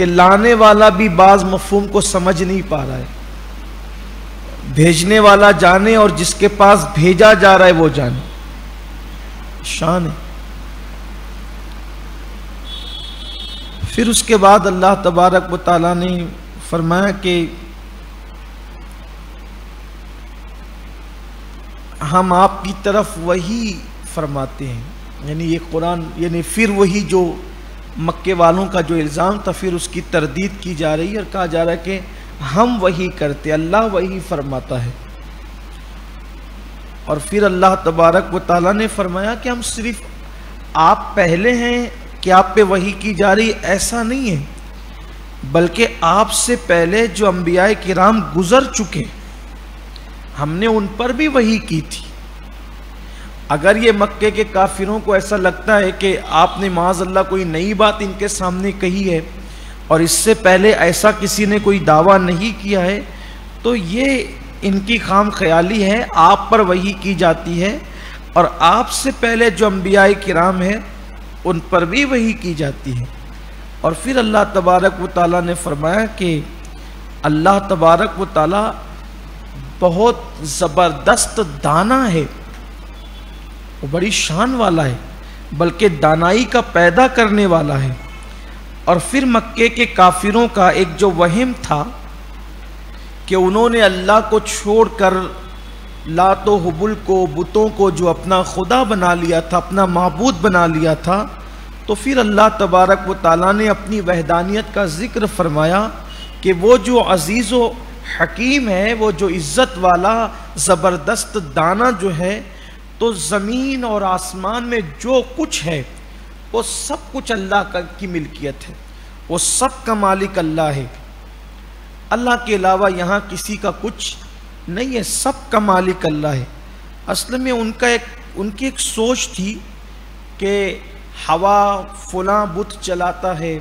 کہ لانے والا بھی بعض مفہوم کو سمجھ نہیں پا رہا ہے، بھیجنے والا جانے اور جس کے پاس بھیجا جا رہا ہے وہ جانے، شان ہے۔ پھر اس کے بعد اللہ تبارک و تعالیٰ نے فرمایا کہ ہم آپ کی طرف وحی فرماتے ہیں، یعنی یہ قرآن، یعنی پھر وہی جو مکے والوں کا جو الزام تھا پھر اس کی تردید کی جا رہی ہے اور کہا جا رہا ہے کہ ہم وحی کرتے، اللہ وحی فرماتا ہے۔ اور پھر اللہ تبارک و تعالیٰ نے فرمایا کہ ہم صرف آپ پہلے ہیں کہ آپ پہ وحی کی جا رہی، ایسا نہیں ہے، بلکہ آپ سے پہلے جو انبیاء کرام گزر چکے ہم نے ان پر بھی وحی کی تھی۔ اگر یہ مکے کے کافروں کو ایسا لگتا ہے کہ آپ نے معاذ اللہ کوئی نئی بات ان کے سامنے کہی ہے اور اس سے پہلے ایسا کسی نے کوئی دعویٰ نہیں کیا ہے، تو یہ ان کی خام خیالی ہے۔ آپ پر وحی کی جاتی ہے اور آپ سے پہلے جو انبیاء کرام ہیں ان پر بھی وحی کی جاتی ہے۔ اور پھر اللہ تبارک و تعالیٰ نے فرمایا کہ اللہ تبارک و تعالیٰ بہت زبردست دانا ہے، وہ بڑی شان والا ہے، بلکہ دانائی کا پیدا کرنے والا ہے۔ اور پھر مکے کے کافروں کا ایک جو وہم تھا کہ انہوں نے اللہ کو چھوڑ کر لات و حبل کو، بتوں کو جو اپنا خدا بنا لیا تھا، اپنا معبود بنا لیا تھا، تو پھر اللہ تبارک و تعالیٰ نے اپنی وحدانیت کا ذکر فرمایا کہ وہ جو عزیز و حکیم ہے، وہ جو عزت والا زبردست دانا جو ہے، تو زمین اور آسمان میں جو کچھ ہے وہ سب کچھ اللہ کی ملکیت ہے، وہ سب کا مالک اللہ ہے، اللہ کے علاوہ یہاں کسی کا کچھ نہیں ہے، سب کا مالک اللہ ہے۔ اصل میں ان کی ایک سوچ تھی کہ ہوا فلاں بت چلاتا ہے،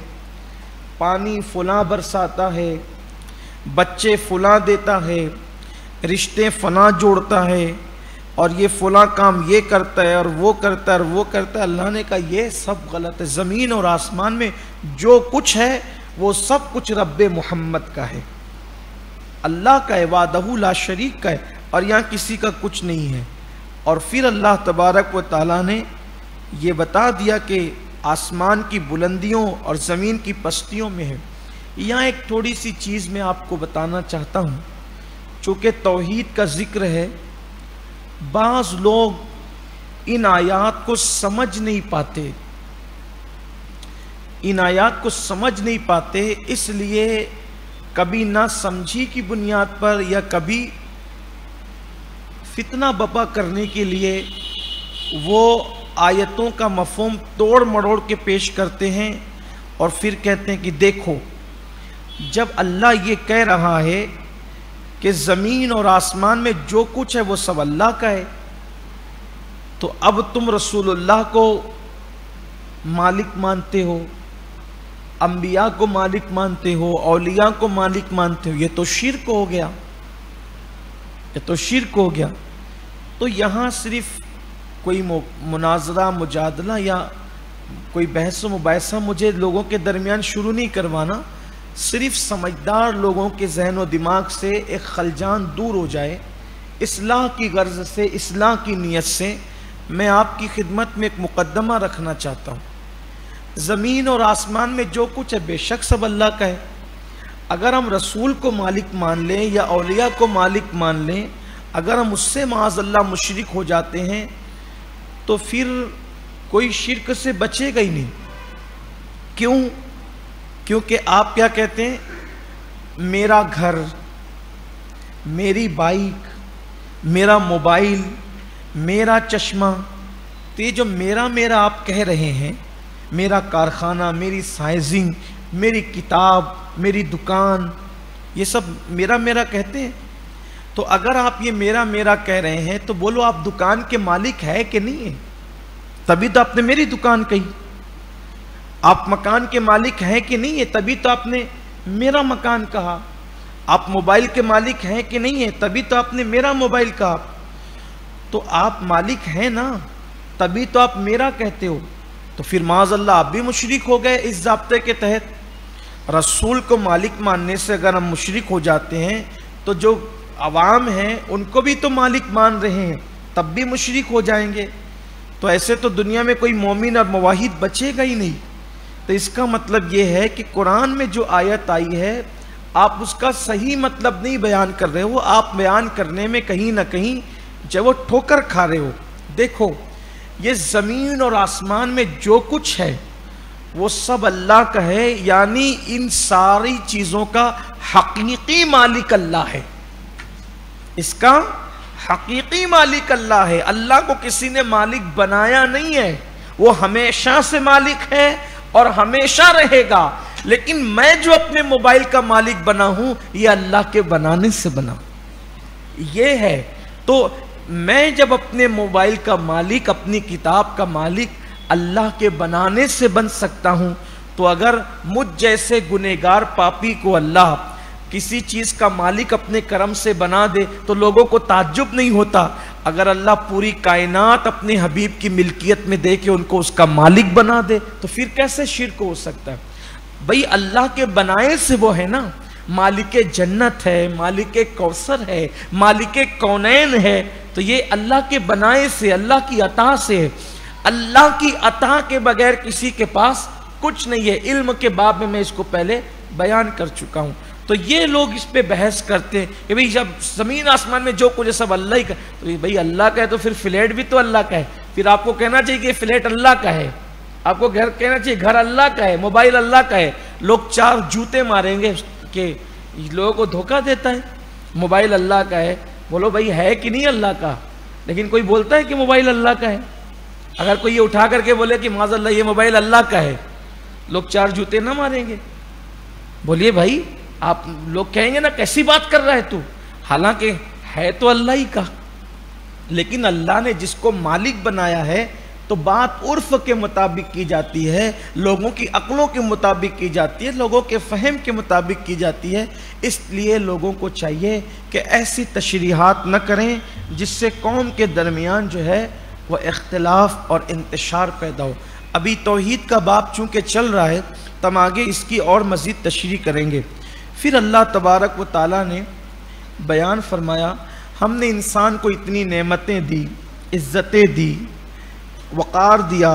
پانی فلاں برساتا ہے، بچے فلاں دیتا ہے، رشتے فلاں جوڑتا ہے، اور یہ فلاں کام یہ کرتا ہے اور وہ کرتا ہے اور وہ کرتا ہے۔ اللہ نے کہا یہ سب غلط ہے، زمین اور آسمان میں جو کچھ ہے وہ سب کچھ رب محمد کا ہے، اللہ کا ہے، وحدہ لا شریک کا ہے، اور یہاں کسی کا کچھ نہیں ہے۔ اور پھر اللہ تبارک و تعالیٰ نے یہ بتا دیا کہ آسمان کی بلندیوں اور زمین کی پستیوں میں ہے۔ یہاں ایک تھوڑی سی چیز میں آپ کو بتانا چاہتا ہوں، چونکہ توحید کا ذکر ہے، بعض لوگ ان آیات کو سمجھ نہیں پاتے، ان آیات کو سمجھ نہیں پاتے، اس لیے کبھی نہ سمجھی کی بنیاد پر یا کبھی فتنہ بپا کرنے کے لیے وہ آیتوں کا مفہوم توڑ مڑوڑ کے پیش کرتے ہیں اور پھر کہتے ہیں کہ دیکھو، جب اللہ یہ کہہ رہا ہے کہ زمین اور آسمان میں جو کچھ ہے وہ سب اللہ کا ہے، تو اب تم رسول اللہ کو مالک مانتے ہو، انبیاء کو مالک مانتے ہو، اولیاء کو مالک مانتے ہو، یہ تو شرک ہو گیا، یہ تو شرک ہو گیا۔ تو یہاں صرف کوئی مناظرہ، مجادلہ یا کوئی بحث و مباحثہ مجھے لوگوں کے درمیان شروع نہیں کروانا، صرف سمجھدار لوگوں کے ذہن و دماغ سے ایک خلجان دور ہو جائے، اصلاح کی غرض سے، اصلاح کی نیت سے میں آپ کی خدمت میں ایک مقدمہ رکھنا چاہتا ہوں۔ زمین اور آسمان میں جو کچھ ہے بے شک سب اللہ کا ہے۔ اگر ہم رسول کو مالک مان لیں یا اولیاء کو مالک مان لیں، اگر ہم اس سے معاذ اللہ مشرک ہو جاتے ہیں تو پھر کوئی شرک سے بچے گا ہی نہیں۔ کیوں؟ کیونکہ آپ کیا کہتے ہیں؟ میرا گھر، میری بائک، میرا موبائل، میرا چشمہ، تو یہ جو میرا میرا آپ کہہ رہے ہیں، میرا کارخانہ، میری سائزنگ، میری کتاب، میری دکان، یہ سب میرا میرا کہتے ہیں۔ تو اگر آپ یہ میرا میرا کہہ رہے ہیں تو بولو آپ دکان کے مالک ہے کہ نہیں ہے؟ تبھی تو آپ نے میری دکان کہی۔ آپ مکان کے مالک ہیں کہ نہیں ہے؟ تبھی تو آپ نے میرا مکان کہا۔ آپ موبائل کے مالک ہیں کہ نہیں ہے؟ تبھی تو آپ نے میرا موبائل کہا۔ تو آپ مالک ہیں نا، تبھی تو آپ میرا کہتے ہو۔ تو پھر معاذ اللہ آپ بھی مشرک ہو گئے اس ضابطے کے تحت۔ رسول کو مالک ماننے سے اگر ہم مشرک ہو جاتے ہیں تو جو عوام ہیں ان کو بھی تو مالک مان رہے ہیں، تب بھی مشرک ہو جائیں گے. تو ایسے تو دنیا میں کوئی مومن اور موحد بچے گا ہی نہیں. تو اس کا مطلب یہ ہے کہ قرآن میں جو آیت آئی ہے آپ اس کا صحیح مطلب نہیں بیان کر رہے ہو، آپ بیان کرنے میں کہیں نہ کہیں جب وہ ٹھوکر کھا رہے ہو. دیکھو یہ زمین اور آسمان میں جو کچھ ہے وہ سب اللہ کا ہے، یعنی ان ساری چیزوں کا حقیقی مالک اللہ ہے. اس کا حقیقی مالک اللہ ہے. اللہ کو کسی نے مالک بنایا نہیں ہے، وہ ہمیشہ سے مالک ہے اور ہمیشہ رہے گا. لیکن میں جو اپنے موبائل کا مالک بنا ہوں یہ اللہ کے بنانے سے بنا یہ ہے. تو میں جب اپنے موبائل کا مالک، اپنی کتاب کا مالک اللہ کے بنانے سے بن سکتا ہوں، تو اگر مجھ جیسے گنہگار پاپی کو اللہ کسی چیز کا مالک اپنے کرم سے بنا دے تو لوگوں کو تعجب نہیں ہوتا. اگر اللہ پوری کائنات اپنے حبیب کی ملکیت میں دے کے ان کو اس کا مالک بنا دے تو پھر کیسے شرک ہو سکتا ہے؟ بھئی اللہ کے بنائے سے وہ ہے نا، مالک جنت ہے، مالک کوثر ہے، مالک کونین ہے. تو یہ اللہ کے بنائے سے، اللہ کی عطا سے ہے. اللہ کی عطا کے بغیر کسی کے پاس کچھ نہیں ہے. علم کے باب میں اس کو پہلے بیان کر چکا ہوں. تو یہ لوگ اس پہ بحث کرتے ہیں کہ بھئی جب زمین آسمان میں جو کچھ ہے سب اللہ ہی کا، تو بھئی اللہ کا ہے تو پھر فلیٹ بھی تو اللہ کا ہے. پھر آپ کو کہنا چاہیے کہ فلیٹ اللہ کا ہے، آپ کو گھر کہنا چاہیے گھر اللہ کا ہے، موبائل اللہ کا ہے. لوگ چار جوتے ماریں گے کہ لوگوں کو دھوکہ دیتا ہے. موبائل اللہ کا ہے، بولو بھئی ہے کہ نہیں اللہ کا؟ لیکن کوئی بولتا ہے کہ موبائل اللہ کا ہے؟ اگر کوئی یہ اٹھا کر کے بولے کہ معاذ اللہ یہ موبائل اللہ کا ہے، لوگ چار جوتے نہ ماریں گے؟ بولیے بھائی، آپ لوگ کہیں گے نا کیسی بات کر رہا ہے تو، حالانکہ ہے تو اللہ ہی کا. لیکن اللہ نے جس کو مالک بنایا ہے تو بات عرف کے مطابق کی جاتی ہے، لوگوں کی عقلوں کے مطابق کی جاتی ہے، لوگوں کے فہم کے مطابق کی جاتی ہے. اس لیے لوگوں کو چاہیے کہ ایسی تشریحات نہ کریں جس سے قوم کے درمیان جو ہے وہ اختلاف اور انتشار پیدا ہو. ابھی توحید کا باب چونکہ چل رہا ہے تم آگے اس کی اور مزید تشریح کریں گے. پھر اللہ تبارک و تعالیٰ نے بیان فرمایا ہم نے انسان کو اتنی نعمتیں دی، عزتیں دی، وقار دیا،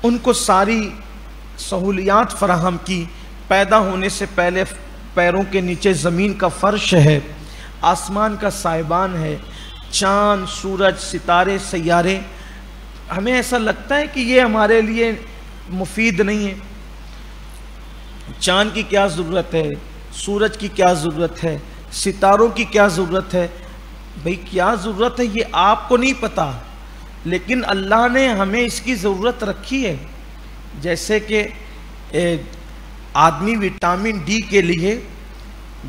ان کو ساری سہولیات فراہم کی. پیدا ہونے سے پہلے پیروں کے نیچے زمین کا فرش ہے، آسمان کا سائبان ہے، چاند، سورج، ستارے، سیارے. ہمیں ایسا لگتا ہے کہ یہ ہمارے لیے مفید نہیں ہے. چاند کی کیا ضرورت ہے؟ سورج کی کیا ضرورت ہے؟ ستاروں کی کیا ضرورت ہے؟ بھئی کیا ضرورت ہے یہ آپ کو نہیں پتا، لیکن اللہ نے ہمیں اس کی ضرورت رکھی ہے. جیسے کہ آدمی وٹامن ڈی کے لیے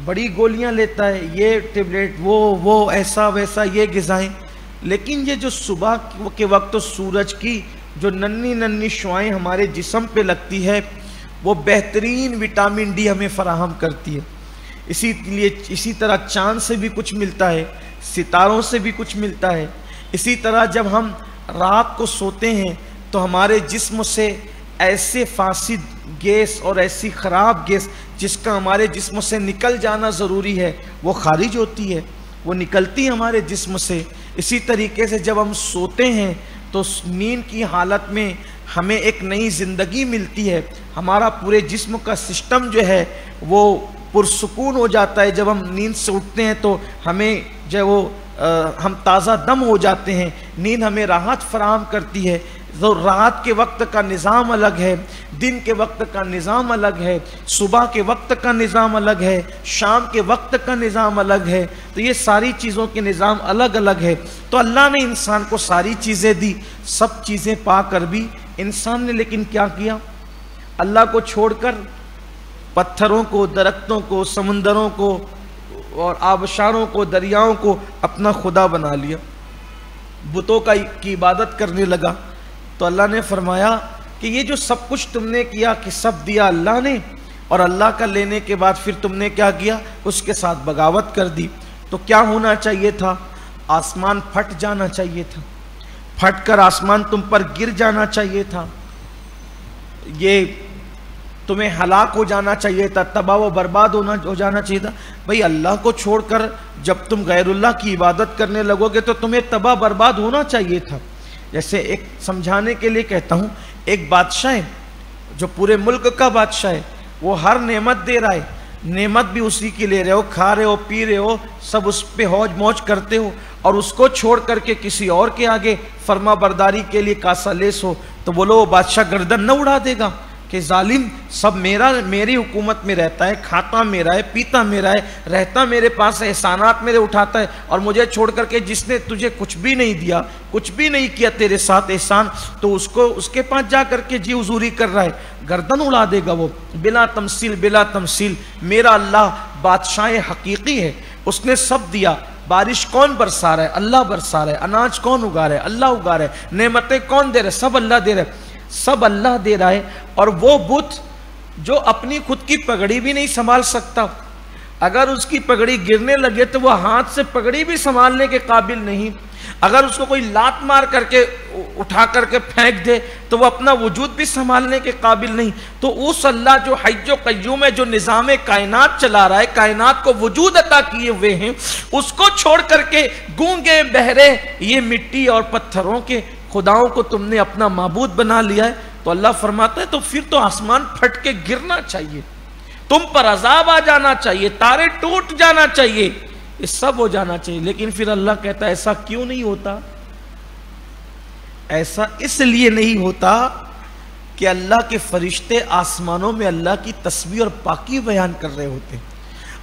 بڑی گولیاں لیتا ہے، یہ ٹیبلیٹ، وہ ایسا ویسا یہ غذائیں، لیکن یہ جو صبح کے وقت سورج کی جو ننھی ننھی شعائیں ہمارے جسم پہ لگتی ہے وہ بہترین وٹامن ڈی ہمیں فراہم کرتی ہے. اسی طرح چاند سے بھی کچھ ملتا ہے، ستاروں سے بھی کچھ ملتا ہے. اسی طرح جب ہم رات کو سوتے ہیں تو ہمارے جسم سے ایسے فاسد گیس اور ایسی خراب گیس جس کا ہمارے جسم سے نکل جانا ضروری ہے وہ خارج ہوتی ہے، وہ نکلتی ہے ہمارے جسم سے. اسی طریقے سے جب ہم سوتے ہیں تو نیند کی حالت میں ہمیں ایک نئی زندگی ملتی ہے، ہمارا پورے جسم کا سسٹم جو ہے وہ پرسکون ہو جاتا ہے. جب ہم نیند سے اٹھتے ہیں تو ہمیں ہم تازہ دم ہو جاتے ہیں، نیند ہمیں راحت فراہم کرتی ہے. تو رات کے وقت کا نظام الگ ہے، دن کے وقت کا نظام الگ ہے، صبح کے وقت کا نظام الگ ہے، شام کے وقت کا نظام الگ ہے. تو یہ ساری چیزوں کے نظام الگ الگ ہے. تو اللہ نے انسان کو ساری چیزیں دی. سب چیزیں پا کر بھی انسان نے لیکن کیا کیا؟ اللہ کو چھوڑ کر پتھروں کو، درختوں کو، سمندروں کو اور آبشاروں کو، دریاؤں کو اپنا خدا بنا لیا، بتوں کی عبادت کرنے لگا. تو اللہ نے فرمایا کہ یہ جو سب کچھ تم نے کیا کہ سب دیا اللہ نے، اور اللہ کا لینے کے بعد پھر تم نے کیا کیا؟ اس کے ساتھ بغاوت کر دی. تو کیا ہونا چاہیے تھا؟ آسمان پھٹ جانا چاہیے تھا، پھٹ کر آسمان تم پر گر جانا چاہیے تھا. یہ تمہیں ہلاک ہو جانا چاہیے تھا، تباہ و برباد ہو جانا چاہیے تھا. بھئی اللہ کو چھوڑ کر جب تم غیر اللہ کی عبادت کرنے لگو گے تو تمہیں تباہ برباد ہونا چاہیے تھا. جیسے ایک سمجھانے کے لیے کہتا ہوں، ایک بادشاہ ہے جو پورے ملک کا بادشاہ ہے، وہ ہر نعمت دے رہا ہے، نعمت بھی اسی کی لے رہے ہو، کھا رہے ہو، پی رہے ہو، سب اس پہ ہوج موج کرتے ہو، اور اس کو چھوڑ کر کے کسی اور کے آگے فرما برداری کے لیے کاسا لیس ہو، تو بولو وہ بادشاہ گردن نہ اڑا دے گا کہ ظالم سب میری حکومت میں رہتا ہے، کھاتا میرا ہے، پیتا میرا ہے، رہتا میرے پاس، احسانات میرے اٹھاتا ہے، اور مجھے چھوڑ کر کے جس نے تجھے کچھ بھی نہیں دیا، کچھ بھی نہیں کیا تیرے ساتھ احسان، تو اس کے پاس جا کر کے جی حضوری کر رہا ہے، گردن اڑا دے گا وہ. بلا تمثیل میرا اللہ بادشاہ حقیقی ہے، اس نے سب دیا. بارش کون برسا رہا ہے؟ اللہ برسا رہا ہے. اناج کون اگا رہا ہے؟ اللہ اگا رہا ہے. نعمتیں کون دے رہے؟ سب اللہ دے رہا ہے. سب اللہ دے رہا ہے. اور وہ بت جو اپنی خود کی پگڑی بھی نہیں سنبھال سکتا، اگر اس کی پگڑی گرنے لگے تو وہ ہاتھ سے پگڑی بھی سنبھالنے کے قابل نہیں، اگر اس کو کوئی لات مار کر کے اٹھا کر کے پھینک دے تو وہ اپنا وجود بھی سنبھالنے کے قابل نہیں. تو اس اللہ جو حی و قیوم ہے، جو نظام کائنات چلا رہا ہے، کائنات کو وجود عطا کیے ہوئے ہیں، اس کو چھوڑ کر کے گونگے بہرے یہ مٹی اور پتھروں کے خداؤں کو تم نے اپنا معبود بنا لیا ہے. تو اللہ فرماتا ہے تو پھر تو آسمان پھٹ کے گرنا چاہیے، تم پر عذاب آ جانا چاہیے، تارے ٹوٹ جانا چاہیے، یہ سب ہو جانا چاہیے. لیکن پھر اللہ کہتا ہے ایسا کیوں نہیں ہوتا؟ ایسا اس لیے نہیں ہوتا کہ اللہ کے فرشتے آسمانوں میں اللہ کی تسبیح اور پاکی بیان کر رہے ہوتے ہیں،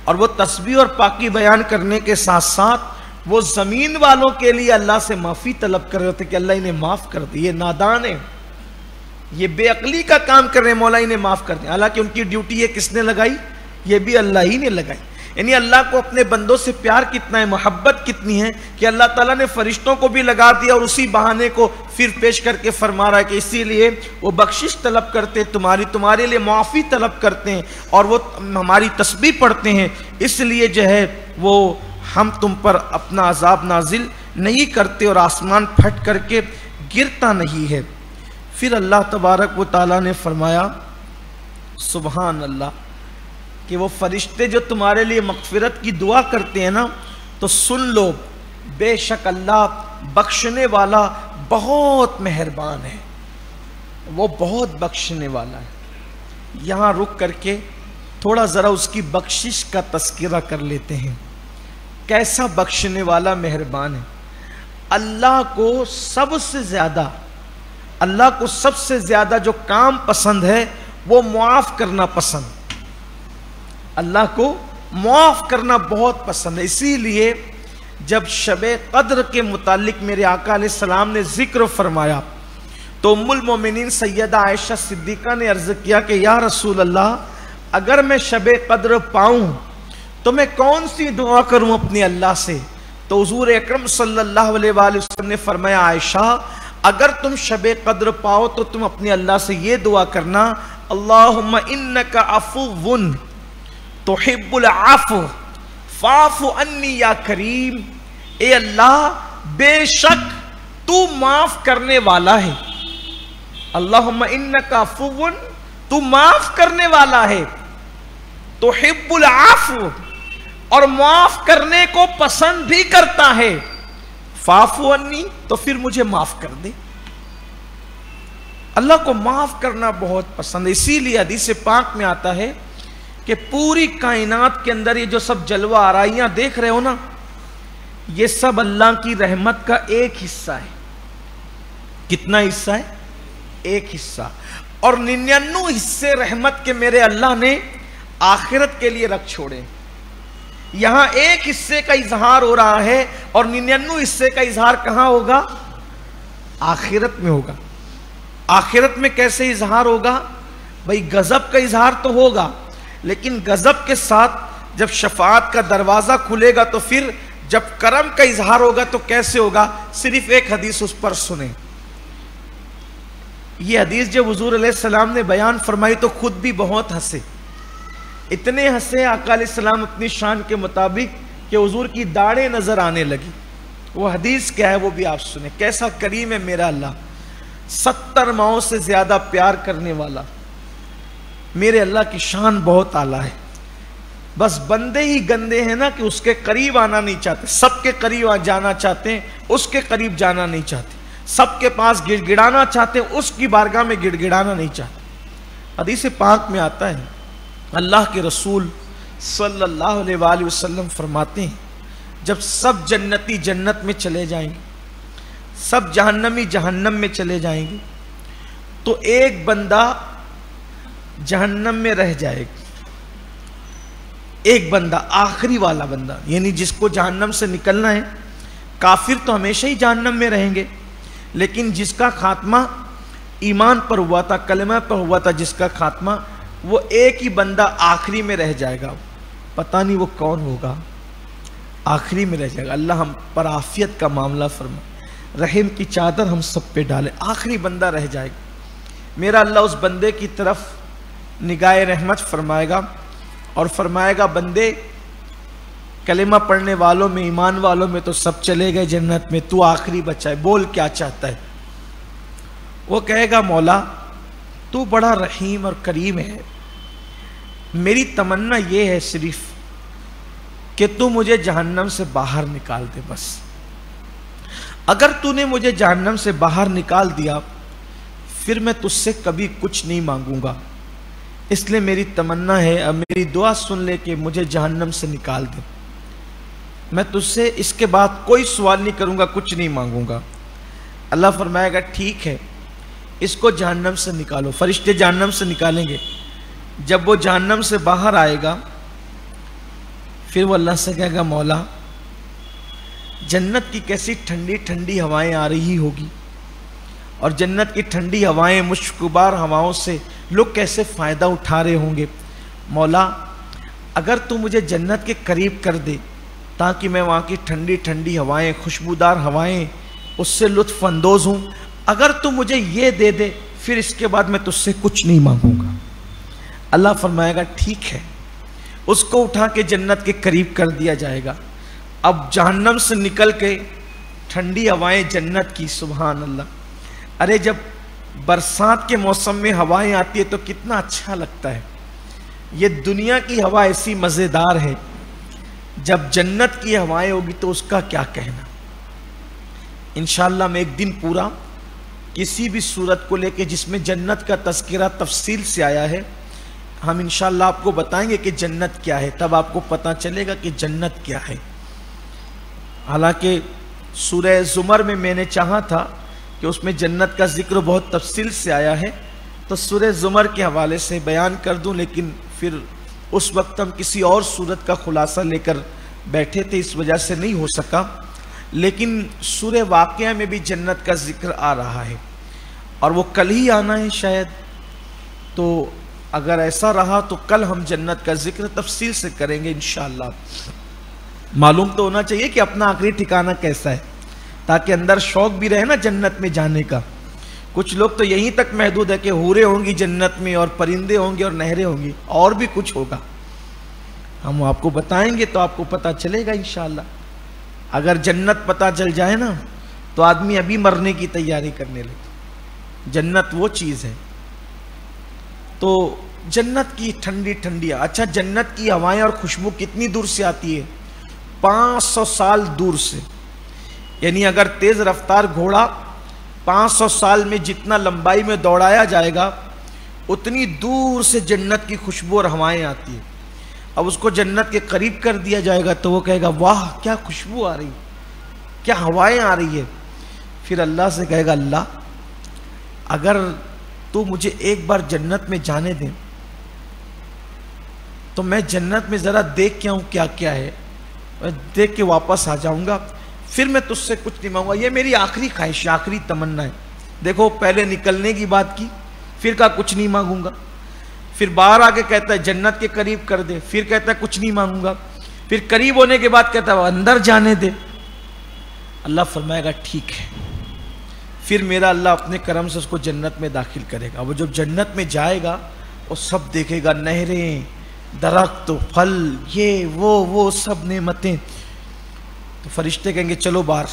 اور وہ تسبیح اور پاکی بیان کرنے کے ساتھ ساتھ وہ زمین والوں کے لیے اللہ سے معافی طلب کر رہے ہوتے کہ اللہ انہیں معاف کر دے، یہ نادان ہے، یہ بے عقلی کا کام کر رہے ہیں، مولا انہیں معاف کر دیں. حالانکہ ان کی ڈیوٹی یہ کس نے لگائی؟ یہ بھی اللہ ہی نے لگائی. یعنی اللہ کو اپنے بندوں سے پیار کتنا ہے، محبت کتنی ہے کہ اللہ تعالیٰ نے فرشتوں کو بھی لگا دیا، اور اسی بہانے کو پھر پیش کر کے فرما رہا ہے کہ اسی لیے وہ بخشش طلب کرتے ہیں، تمہارے لیے معافی طلب کرتے ہیں، اور وہ ہماری تسبیح پڑھتے ہیں، اس لیے جو ہے وہ ہم تم پر اپنا عذاب نازل نہیں کرتے اور آسمان پھٹ کر کے گرتا نہیں ہے. پھر اللہ تبارک و تعالیٰ نے فرمایا سبحان اللہ کہ وہ فرشتے جو تمہارے لیے مغفرت کی دعا کرتے ہیں نا، تو سن لو بے شک اللہ بخشنے والا بہت مہربان ہے، وہ بہت بخشنے والا ہے. یہاں رک کر کے تھوڑا ذرا اس کی بخشش کا تذکرہ کر لیتے ہیں. کیسا بخشنے والا مہربان ہے. اللہ کو سب سے زیادہ جو کام پسند ہے وہ معاف کرنا پسند. اللہ کو معاف کرنا بہت پسند ہے. اسی لیے جب شب قدر کے متعلق میرے آقا علیہ السلام نے ذکر فرمایا تو ام المومنین سیدہ عائشہ صدیقہ نے عرض کیا کہ یا رسول اللہ، اگر میں شب قدر پاؤں تو میں کون سی دعا کروں اپنے اللہ سے؟ تو حضور اکرم صلی اللہ علیہ وآلہ وسلم نے فرمایا عائشہ، اگر تم شب قدر پاؤ تو تم اپنے اللہ سے یہ دعا کرنا، اللہم انک عفو تحب العفو فاعف عنی یا کریم. اے اللہ بے شک تو معاف کرنے والا ہے. اللہم انک عفو، تو معاف کرنے والا ہے، تحب العفو، اور معاف کرنے کو پسند بھی کرتا ہے، فاعف عنی، تو پھر مجھے معاف کر دے. اللہ کو معاف کرنا بہت پسند ہے. اسی لیے حدیث پاک میں آتا ہے کہ پوری کائنات کے اندر یہ جو سب جلوہ آرائیاں دیکھ رہے ہو نا، یہ سب اللہ کی رحمت کا ایک حصہ ہے. کتنا حصہ ہے؟ ایک حصہ. اور 99 حصے رحمت کے میرے اللہ نے آخرت کے لیے رکھ چھوڑے. یہاں ایک حصے کا اظہار ہو رہا ہے اور 99 حصے کا اظہار کہاں ہوگا؟ آخرت میں ہوگا. آخرت میں کیسے اظہار ہوگا؟ بھئی غضب کا اظہار تو ہوگا، لیکن غضب کے ساتھ جب شفاعت کا دروازہ کھلے گا تو پھر جب کرم کا اظہار ہوگا تو کیسے ہوگا؟ صرف ایک حدیث اس پر سنیں. یہ حدیث جب حضور علیہ السلام نے بیان فرمائی تو خود بھی بہت ہنسے. اتنے ہنسے آقا علیہ السلام اپنی شان کے مطابق کہ حضور کی داڑھیں نظر آنے لگی. وہ حدیث کیا ہے وہ بھی آپ سنیں. کیسا کریم ہے میرا اللہ، 70 ماؤں سے زیادہ پیار کرنے والا، میرے اللہ کی شان بہت اعلیٰ ہے، بس بندے ہی گندے ہیں نا کہ اس کے قریب آنا نہیں چاہتے، سب کے قریب جانا چاہتے ہیں، اس کے قریب جانا نہیں چاہتے، سب کے پاس گڑ گڑانا چاہتے ہیں، اس کی بارگاہ میں گڑ گڑانا نہیں چاہتے۔ حدیث پاک میں آتا ہے، اللہ کے رسول صلی اللہ علیہ وآلہ وسلم فرماتے ہیں جب سب جنتی جنت میں چلے جائیں گے، سب جہنمی جہنم میں چلے جائیں گے، تو ایک بندہ جہنم میں رہ جائے گا، ایک بندہ، آخری والا بندہ، یعنی جس کو جہنم سے نکلنا ہے۔ کافر تو ہمیشہ ہی جہنم میں رہیں گے، لیکن جس کا خاتمہ ایمان پر ہوا تھا، کلمہ پر ہوا تھا، جس کا خاتمہ، وہ ایک ہی بندہ آخری میں رہ جائے گا، پتہ نہیں وہ کون ہوگا، آخری میں رہ جائے گا۔ اللہ ہم پر عافیت کا معاملہ فرمائے، رحم کی چادر ہم سب پہ ڈالے، آخری بندہ رہ جائے گا۔ میرا اللہ اس بندے کی طرف نگاہ رحمت فرمائے گا اور فرمائے گا، بندے کلمہ پڑھنے والوں میں، ایمان والوں میں تو سب چلے گئے جنت میں، تو آخری بچہ ہے، بول کیا چاہتا ہے؟ وہ کہے گا، مولا تو بڑا رحیم اور کریم ہے، میری تمنا یہ ہے صرف کہ تو مجھے جہنم سے باہر نکال دے، بس اگر تو نے مجھے جہنم سے باہر نکال دیا پھر میں تجھ سے کبھی کچھ نہیں مانگوں گا، اس لیے میری تمنا ہے، اب میری دعا سن لے کہ مجھے جہنم سے نکال دے، میں تجھ سے اس کے بعد کوئی سوال نہیں کروں گا، کچھ نہیں مانگوں گا۔ اللہ فرمائے گا، ٹھیک ہے، اس کو جہنم سے نکالو۔ فرشتے جہنم سے نکالیں گے، جب وہ جہنم سے باہر آئے گا پھر وہ اللہ سے کہے گا، مولا جنت کی کیسی ٹھنڈی ٹھنڈی ہوائیں آ رہی ہوگی، اور جنت کی ٹھنڈی ہوائیں، مشکبار ہواؤں سے لوگ کیسے فائدہ اٹھا رہے ہوں گے، مولا اگر تو مجھے جنت کے قریب کر دے تاکہ میں وہاں کی ٹھنڈی ٹھنڈی ہوائیں، خوشبودار ہوائیں، اس سے لطف اندوز ہوں، اگر تو مجھے یہ دے دے پھر اس کے بعد میں تجھ سے کچھ نہیں مانگوں گا۔ اللہ فرمائے گا، ٹھیک ہے، اس کو اٹھا کے جنت کے قریب کر دیا جائے گا۔ اب جہنم سے نکل کے ٹھنڈی ہوائیں جنت کی، سبحان اللہ، ارے جب برسات کے موسم میں ہوائیں آتی ہے تو کتنا اچھا لگتا ہے، یہ دنیا کی ہوا ایسی مزیدار ہے، جب جنت کی ہوائیں ہوگی تو اس کا کیا کہنا۔ انشاءاللہ میں ایک دن پورا کسی بھی صورت کو لے کے جس میں جنت کا تذکرہ تفصیل سے آیا ہے، ہم انشاءاللہ آپ کو بتائیں گے کہ جنت کیا ہے، تب آپ کو پتہ چلے گا کہ جنت کیا ہے۔ حالانکہ سورہ زمر میں نے چاہا تھا کہ اس میں جنت کا ذکر بہت تفصیل سے آیا ہے تو سورہ زمر کے حوالے سے بیان کر دوں، لیکن پھر اس وقت ہم کسی اور سورت کا خلاصہ لے کر بیٹھے تھے، اس وجہ سے نہیں ہو سکا، لیکن سورہ واقعہ میں بھی جنت کا ذکر آ رہا ہے اور وہ کل ہی آنا ہے شاید، تو اگر ایسا رہا تو کل ہم جنت کا ذکر تفصیل سے کریں گے انشاءاللہ۔ معلوم تو ہونا چاہیے کہ اپنا آخری ٹھکانہ کیسا ہے، تاکہ اندر شوق بھی رہے نا جنت میں جانے کا۔ کچھ لوگ تو یہیں تک محدود ہے کہ حوریں ہوں گی جنت میں اور پرندے ہوں گے اور نہریں ہوں گی، اور بھی کچھ ہوگا، ہم آپ کو بتائیں گے تو آپ کو پتہ چلے گا انشاءاللہ۔ اگر جنت پتہ چل جائے نا تو آدمی ابھی مرنے کی تیاری کرنے لگے، جنت وہ چیز ہے۔ تو جنت کی ٹھنڈی ٹھنڈی، اچھا جنت کی ہوائیں اور خوشبو کتنی دور سے آتی ہے؟ 500 سال دور سے، یعنی اگر تیز رفتار گھوڑا 500 سال میں جتنا لمبائی میں دوڑایا جائے گا اتنی دور سے جنت کی خوشبو اور ہوائیں آتی ہیں۔ اب اس کو جنت کے قریب کر دیا جائے گا تو وہ کہے گا، واہ کیا خوشبو آ رہی، کیا ہوائیں آ رہی ہے۔ پھر اللہ سے کہے گا، اللہ اگر تو مجھے ایک بار جنت میں جانے دیں تو میں جنت میں ذرا دیکھ کے آؤں کیا کیا ہے، میں دیکھ کے واپس آ جاؤں گا، پھر میں تجھ سے کچھ نہیں مانگوں گا، یہ میری آخری خواہش، آخری تمنا ہے۔ دیکھو پہلے نکلنے کی بات کی، پھر کہا کچھ نہیں مانگوں گا، پھر باہر آ کے کہتا ہے جنت کے قریب کر دے، پھر کہتا ہے کچھ نہیں مانگوں گا، پھر قریب ہونے کے بعد کہتا ہے اندر جانے دے۔ اللہ فرمائے گا ٹھیک ہے، پھر میرا اللہ اپنے کرم سے اس کو جنت میں داخل کرے گا۔ وہ جب جنت میں جائے گا وہ سب دیکھے گا، نہریں، درخت، پھل، یہ وہ سب نعمتیں۔ تو فرشتے کہیں گے چلو باہر،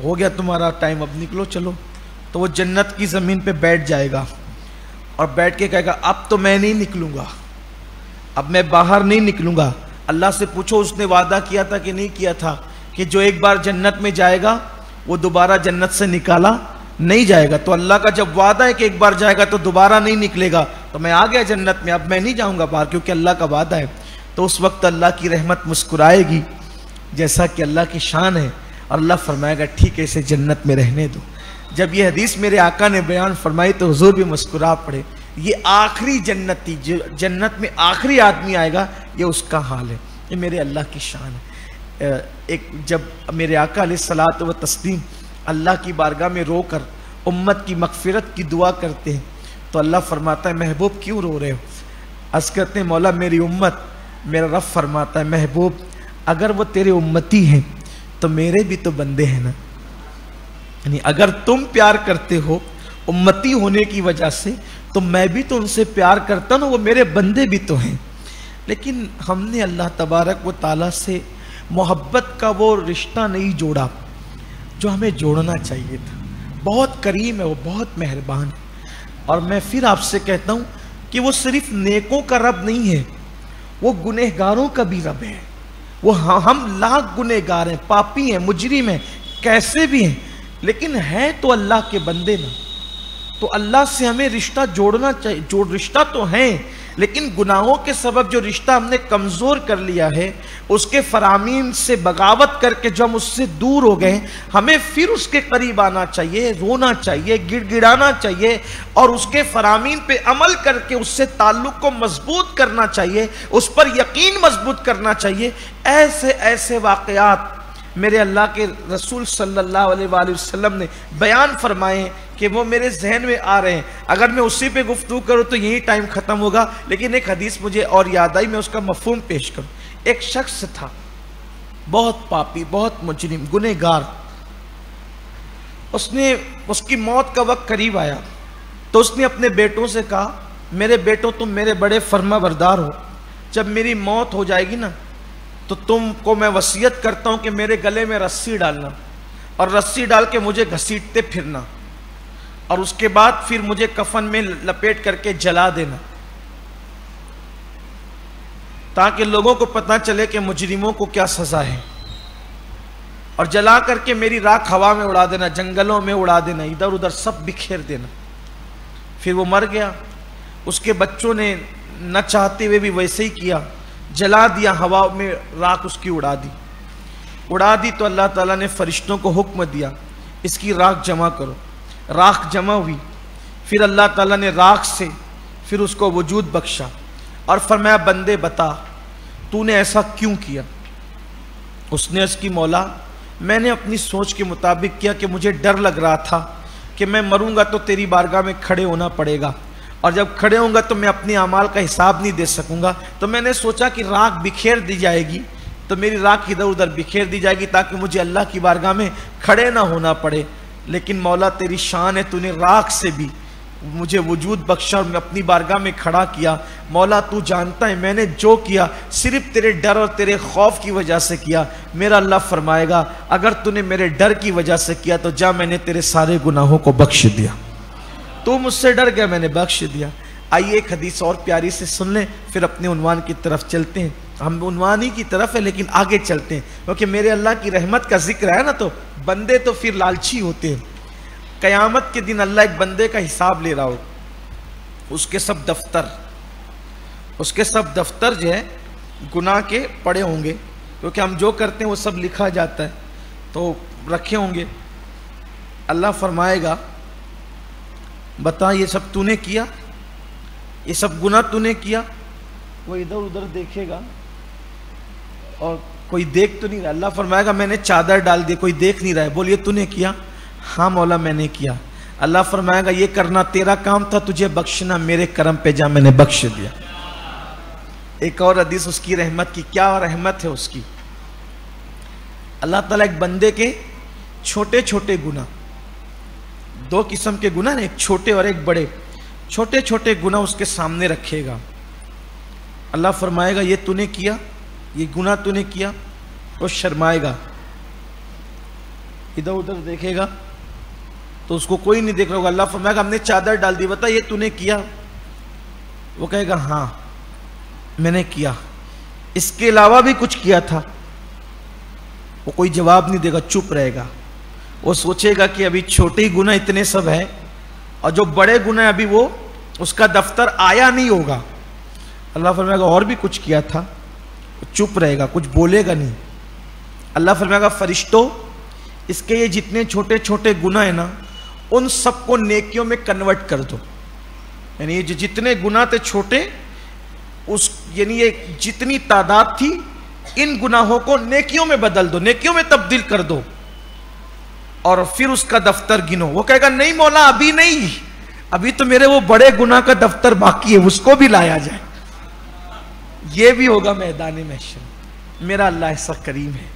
ہو گیا تمہارا ٹائم، اب نکلو چلو۔ تو وہ جنت کی زمین پہ بیٹھ جائے گا اور بیٹھ کے کہے گا اب تو میں نہیں نکلوں گا، اب میں باہر نہیں نکلوں گا۔ اللہ سے پوچھو اس نے وعدہ کیا تھا کہ نہیں کیا تھا کہ جو ایک بار جنت میں جائے گا وہ دوبارہ جنت سے نکالا نہیں جائے گا؟ تو اللہ کا جب وعدہ ہے کہ ایک بار جائے گا تو دوبارہ نہیں نکلے گا، تو میں آ گیا جنت میں، اب میں نہیں جاؤں گا باہر کیونکہ اللہ کا وعدہ ہے۔ تو اس وقت اللہ کی رحمت مسکرائے گی جیسا کہ اللہ کی شان ہے، اور اللہ فرمائے گا ٹھیک ہے اسے جنت میں رہنے دو۔ جب یہ حدیث میرے آقا نے بیان فرمائی تو حضور بھی مسکرا پڑے۔ یہ آخری جنتی، جو جنت میں آخری آدمی آئے گا، یہ اس کا حال ہے۔ یہ میرے اللہ کی شان ہے۔ جب میرے آقا علیہ الصلوۃ والتسلیم اللہ کی بارگاہ میں رو کر امت کی مغفرت کی دعا کرتے ہیں تو اللہ فرماتا ہے محبوب کیوں رو رہے ہو؟ عرض کرتے ہیں مولا میری امت۔ میرا رب فرماتا ہے محبوب اگر وہ تیرے امتی ہیں تو میرے بھی تو بندے ہیں نا، یعنی اگر تم پیار کرتے ہو امتی ہونے کی وجہ سے تو میں بھی تو ان سے پیار کرتا ہوں، وہ میرے بندے بھی تو ہیں۔ لیکن ہم نے اللہ تبارک و تعالیٰ سے محبت کا وہ رشتہ نہیں جوڑا جو ہمیں جوڑنا چاہیے تھا۔ بہت کریم ہے، وہ بہت مہربان ہے، اور میں پھر آپ سے کہتا ہوں کہ وہ صرف نیکوں کا رب نہیں ہے، وہ گنہگاروں کا بھی رب ہے۔ وہ ہم لاکھ گنہگار ہیں، پاپی ہیں، مجرم ہیں، کیسے بھی ہیں، لیکن ہیں تو اللہ کے بندے نا۔ تو اللہ سے ہمیں رشتہ جوڑنا چاہیے، جو رشتہ تو ہیں لیکن گناہوں کے سبب جو رشتہ ہم نے کمزور کر لیا ہے، اس کے فرامین سے بغاوت کر کے جو ہم اس سے دور ہو گئے، ہمیں پھر اس کے قریب آنا چاہیے، رونا چاہیے، گڑ گڑانا چاہیے، اور اس کے فرامین پہ عمل کر کے اس سے تعلق کو مضبوط کرنا چاہیے، اس پر یقین مضبوط کرنا چاہیے۔ ایسے ایسے واقعات میرے اللہ کے رسول صلی اللہ علیہ وآلہ وسلم نے بیان فرمائے ہیں کہ وہ میرے ذہن میں آ رہے ہیں۔ اگر میں اسی پہ گفتگو کروں تو یہی ٹائم ختم ہوگا، لیکن ایک حدیث مجھے اور یاد آئی، میں اس کا مفہوم پیش کروں۔ ایک شخص تھا بہت پاپی، بہت مجرم، گنہگار۔ اس کی موت کا وقت قریب آیا تو اس نے اپنے بیٹوں سے کہا میرے بیٹوں تم میرے بڑے فرما بردار ہو، جب میری موت ہو جائے گی نا تو تم کو میں وصیت کرتا ہوں کہ میرے گلے میں رسی ڈالنا، اور رسی ڈال کے مجھے گھسیٹتے پھرنا، اور اس کے بعد پھر مجھے کفن میں لپیٹ کر کے جلا دینا، تاکہ لوگوں کو پتہ چلے کہ مجرموں کو کیا سزا ہے، اور جلا کر کے میری راکھ ہوا میں اڑا دینا، جنگلوں میں اڑا دینا، ادھر ادھر سب بکھیر دینا۔ پھر وہ مر گیا۔ اس کے بچوں نے نہ چاہتے ہوئے بھی ویسے ہی کیا، جلا دیا، ہوا میں راکھ اس کی اڑا دی تو اللہ تعالیٰ نے فرشتوں کو حکم دیا اس کی راکھ جمع کرو۔ راکھ جمع ہوئی، پھر اللہ تعالیٰ نے راکھ سے پھر اس کو وجود بخشا اور فرمایا بندے بتا تو نے ایسا کیوں کیا؟ اس نے اس کی مولا میں نے اپنی سوچ کے مطابق کیا کہ مجھے ڈر لگ رہا تھا کہ میں مروں گا تو تیری بارگاہ میں کھڑے ہونا پڑے گا، اور جب کھڑے ہوں گا تو میں اپنے اعمال کا حساب نہیں دے سکوں گا، تو میں نے سوچا کہ راکھ بکھیر دی جائے گی تو میری راکھ ادھر ادھر بکھیر دی جائے گی تاکہ مجھے اللہ کی بارگاہ میں کھڑے نہ ہونا پڑے، لیکن مولا تیری شان ہے تو نے راکھ سے بھی مجھے وجود بخشا اور میں اپنی بارگاہ میں کھڑا کیا۔ مولا تو جانتا ہے میں نے جو کیا صرف تیرے ڈر اور تیرے خوف کی وجہ سے کیا۔ میرا اللہ فرمائے گا اگر تو نے میرے ڈر کی وجہ سے کیا تو جا میں نے تیرے سارے گناہوں کو بخش دیا، تو مجھ سے ڈر گیا میں نے بخش دیا۔ آئیے ایک حدیث اور پیاری سے سن لیں پھر اپنے عنوان کی طرف چلتے ہیں۔ ہم عنوان ہی کی طرف ہے لیکن آگے چلتے ہیں کیونکہ میرے اللہ کی رحمت کا ذکر ہے نا، تو بندے تو پھر لالچی ہوتے ہیں۔ قیامت کے دن اللہ ایک بندے کا حساب لے رہا ہو، اس کے سب دفتر جو ہے گناہ کے پڑے ہوں گے، کیونکہ ہم جو کرتے ہیں وہ سب لکھا جاتا ہے، تو رکھے ہوں گے۔ اللہ فرمائے گا بتا یہ سب تو نے کیا، یہ سب گناہ تو نے کیا؟ وہ ادھر ادھر دیکھے گا اور کوئی دیکھ تو نہیں رہا۔ اللہ فرمائے گا میں نے چادر ڈال دی، کوئی دیکھ نہیں رہا ہے، بولیے تو نے کیا؟ ہاں مولا میں نے کیا۔ اللہ فرمائے گا یہ کرنا تیرا کام تھا، تجھے بخشنا میرے کرم پہ جا میں نے بخش دیا۔ ایک اور حدیث اس کی رحمت کی، کیا رحمت ہے اس کی۔ اللہ تعالیٰ ایک بندے کے چھوٹے چھوٹے گناہ، دو قسم کے گناہ، ایک چھوٹے اور ایک بڑے، چھوٹے چھوٹے گناہ اس کے سامنے رکھے گا۔ اللہ فرمائے گا یہ تو نے کیا، یہ گناہ تو نے کیا، وہ شرمائے گا، ادھر ادھر دیکھے گا تو اس کو کوئی نہیں دیکھ رہا ہوگا۔ اللہ فرمائے گا ہم نے چادر ڈال دی، بتا یہ تو نے کیا؟ وہ کہے گا ہاں میں نے کیا، اس کے علاوہ بھی کچھ کیا تھا؟ وہ کوئی جواب نہیں دے گا، چپ رہے گا. وہ سوچے گا کہ ابھی چھوٹے ہی گناہ اتنے سب ہیں، اور جو بڑے گناہ ابھی وہ اس کا دفتر آیا نہیں ہوگا. اللہ فرمائے گا اور بھی کچھ کیا تھا؟ چپ رہے گا، کچھ بولے گا نہیں. اللہ فرمائے گا فرشتوں اس کے یہ جتنے چھوٹے چھوٹے گناہ ہیں نا ان سب کو نیکیوں میں کنورٹ کر دو. یعنی یہ جتنے گناہ تھے چھوٹے، یعنی یہ جتنی تعداد تھی ان گناہوں کو نیکیوں میں بدل دو، نیکیوں میں تبدیل کر دو، اور پھر اس کا دفتر گنو. وہ کہے گا نہیں مولا ابھی نہیں، ابھی تو میرے وہ بڑے گناہ کا دفتر باقی ہے، اس کو بھی لایا جائے. یہ بھی ہوگا میدان محشر. میرا اللہ ایسا کریم ہے،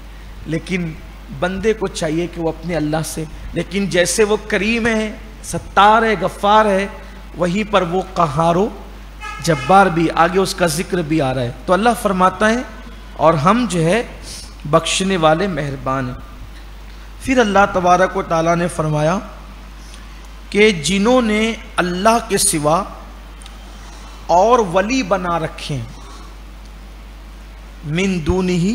لیکن بندے کو چاہیے کہ وہ اپنے اللہ سے، لیکن جیسے وہ کریم ہے، ستار ہے، غفار ہے، وہیں پر وہ قہار و جبار بھی، آگے اس کا ذکر بھی آ رہا ہے. تو اللہ فرماتا ہے اور ہم جو ہے بخشنے والے مہربان ہیں. پھر اللہ تبارک و تعالیٰ نے فرمایا کہ جنہوں نے اللہ کے سوا اور ولی بنا رکھے ہیں، من دونہ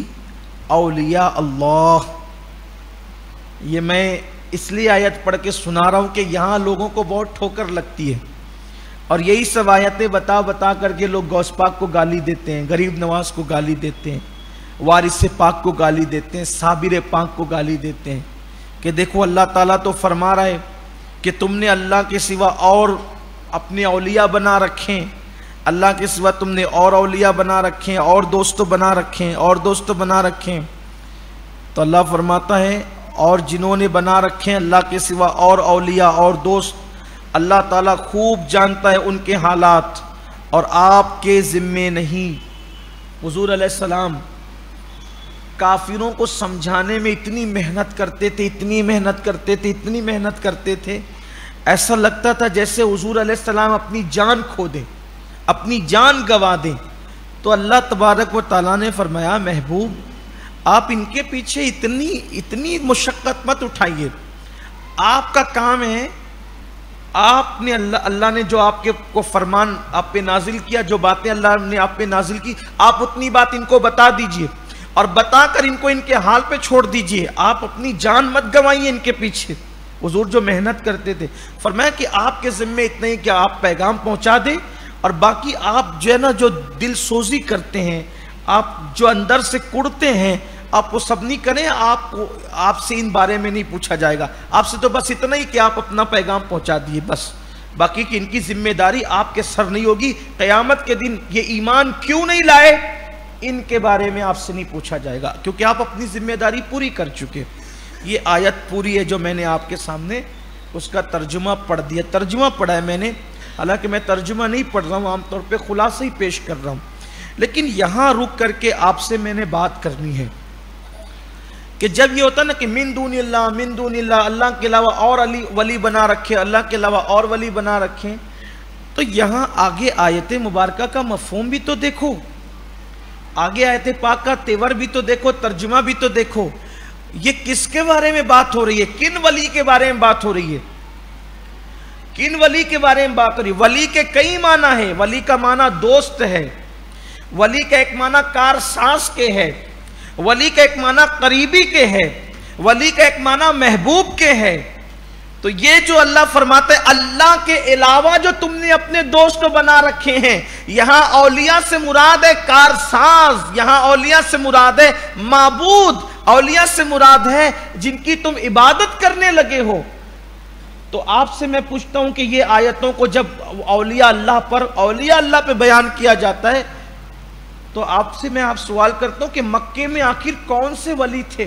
اولیاء اللہ. یہ میں اس لیے آیت پڑھ کے سنا رہا ہوں کہ یہاں لوگوں کو بہت ٹھوکر لگتی ہے، اور یہی سب آیتیں بتا بتا کر کے لوگ غوث پاک کو گالی دیتے ہیں، غریب نواز کو گالی دیتے ہیں، وارث پاک کو گالی دیتے ہیں، صابر پاک کو گالی دیتے ہیں کہ دیکھو اللہ تعالیٰ تو فرما رہا ہے کہ تم نے اللہ کے سوا اور اپنے اولیاء بنا رکھے ہیں، اللہ کے سوا تم نے اور اولیاء بنا رکھے ہیں، اور دوست بنا رکھے ہیں، اور دوست بنا رکھے ہیں. تو اللہ فرماتا ہے اور جنہوں نے بنا رکھے ہیں اللہ کے سوا اور اولیاء اور دوست، اللہ تعالیٰ خوب جانتا ہے ان کے حالات، اور آپ کے ذمے نہیں. حضور علیہ السلام کافروں کو سمجھانے میں اتنی محنت کرتے تھے، اتنی محنت کرتے تھے، اتنی محنت کرتے تھے، ایسا لگتا تھا جیسے حضور علیہ السلام اپنی جان کھو دیں، اپنی جان گوا دیں. تو اللہ تبارک و تعالیٰ نے فرمایا محبوب آپ ان کے پیچھے اتنی مشقت مت اٹھائیے. آپ کا کام ہے، آپ نے اللہ نے جو آپ کو فرمان آپ پہ نازل کیا، جو باتیں اللہ نے آپ پہ نازل کی، آپ اتنی بات ان کو بتا دیجئے، اور بتا کر ان کو ان کے حال پہ چھوڑ دیجئے. آپ اپنی جان مت گوائیے ان کے پیچھے. حضور جو محنت کرتے تھے، فرمایا کہ آپ کے ذمے اتنا ہی کہ آپ پیغام پہنچا دیں، اور باقی آپ جو ہے نا جو دل سوزی کرتے ہیں، آپ جو اندر سے کڑتے ہیں، آپ وہ سب نہیں کریں. آپ سے ان بارے میں نہیں پوچھا جائے گا. آپ سے تو بس اتنا ہی کہ آپ اپنا پیغام پہنچا دیے بس. باقی کہ ان کی ذمہ داری آپ کے سر نہیں ہوگی. قیامت کے دن یہ ایمان کیوں نہیں لائے ان کے بارے میں آپ سے نہیں پوچھا جائے گا، کیونکہ آپ اپنی ذمہ داری پوری کر چکے. یہ آیت پوری ہے جو میں نے آپ کے سامنے اس کا ترجمہ پڑھ دیا. ترجمہ پڑھا ہے میں نے، حالانکہ میں ترجمہ نہیں پڑھ رہا ہوں، عام طور پہ خلاصہ ہی پیش کر رہا ہوں. لیکن یہاں رک کر کے آپ سے میں نے بات کرنی ہے کہ جب یہ ہوتا نا کہ من دون اللہ، اللہ کے علاوہ اور ولی بنا رکھے، اللہ کے علاوہ اور ولی بنا رکھے، تو یہاں آگے آیت مبارکہ کا مفہوم بھی تو دیکھو، آگے آیت پاک کا تیور بھی تو دیکھو، ترجمہ بھی تو دیکھو. یہ کس کے بارے میں بات ہو رہی ہے؟ کن ولی کے بارے میں بات ہو رہی ہے؟ کن ولی کے بارے میں بات ہو رہی ہے؟ ولی کے کئی معنی ہیں. ولی کا معنی دوست ہے، ولی کا ایک معنی کارساز کے ہے، ولی کا ایک معنی قریبی کے ہے، ولی کا ایک معنی محبوب کے ہے. تو یہ جو اللہ فرماتے ہیں اللہ کے علاوہ جو تم نے اپنے دوست بنا رکھے ہیں، یہاں اولیاء سے مراد ہے کارساز، یہاں اولیاء سے مراد ہے معبود، اولیاء سے مراد ہے جن کی تم عبادت کرنے لگے ہو. تو آپ سے میں پوچھتا ہوں کہ یہ آیتوں کو جب اولیاء اللہ پہ بیان کیا جاتا ہے، تو آپ سے میں سوال کرتا ہوں کہ مکے میں آخر کون سے ولی تھے؟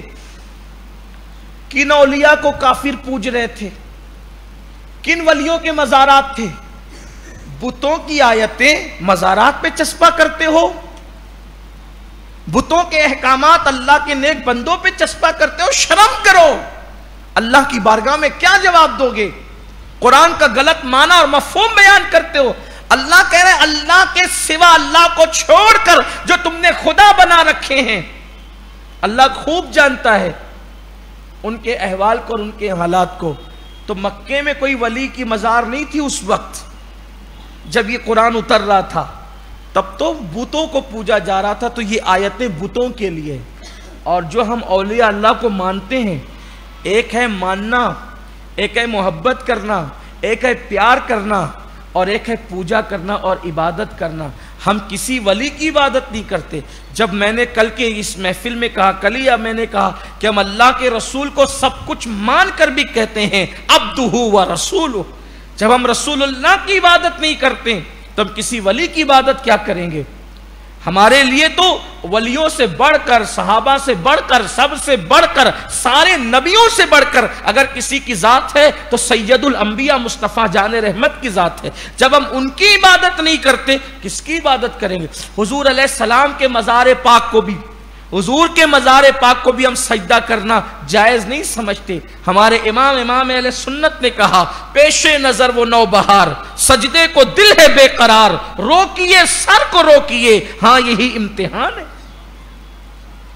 کن اولیاء کو کافر پوج رہے تھے؟ کن ولیوں کے مزارات تھے؟ بتوں کی آیتیں مزارات پہ چسپا کرتے ہو، بتوں کے احکامات اللہ کے نیک بندوں پہ چسپا کرتے ہو. شرم کرو. اللہ کی بارگاہ میں کیا جواب دو گے؟ قرآن کا غلط معنی اور مفہوم بیان کرتے ہو. اللہ کہہ رہے اللہ کے سوا، اللہ کو چھوڑ کر جو تم نے خدا بنا رکھے ہیں، اللہ خوب جانتا ہے ان کے احوال کو اور ان کے حالات کو. تو مکے میں کوئی ولی کی مزار نہیں تھی اس وقت. جب یہ قرآن اتر رہا تھا تب تو بتوں کو پوجا جا رہا تھا، تو یہ آیتیں بتوں کے لیے. اور جو ہم اولیاء اللہ کو مانتے ہیں، ایک ہے ماننا، ایک ہے محبت کرنا، ایک ہے پیار کرنا، اور ایک ہے پوجا کرنا اور عبادت کرنا. ہم کسی ولی کی عبادت نہیں کرتے. جب میں نے کل کے اس محفل میں کہا، کلیہ میں نے کہا کہ ہم اللہ کے رسول کو سب کچھ مان کر بھی کہتے ہیں عبدہ و رسولہ. جب ہم رسول اللہ کی عبادت نہیں کرتے تو ہم کسی ولی کی عبادت کیا کریں گے؟ ہمارے لیے تو ولیوں سے بڑھ کر، صحابہ سے بڑھ کر، سب سے بڑھ کر، سارے نبیوں سے بڑھ کر اگر کسی کی ذات ہے تو سید الانبیاء مصطفیٰ جان رحمت کی ذات ہے. جب ہم ان کی عبادت نہیں کرتے کس کی عبادت کریں گے؟ حضور علیہ السلام کے مزار پاک کو بھی، حضور کے مزار پاک کو بھی ہم سجدہ کرنا جائز نہیں سمجھتے. ہمارے امام اہل سنت نے کہا، پیش نظر وہ نو بہار، سجدے کو دل ہے بے قرار، روکیے سر کو روکیے، ہاں یہی امتحان ہے.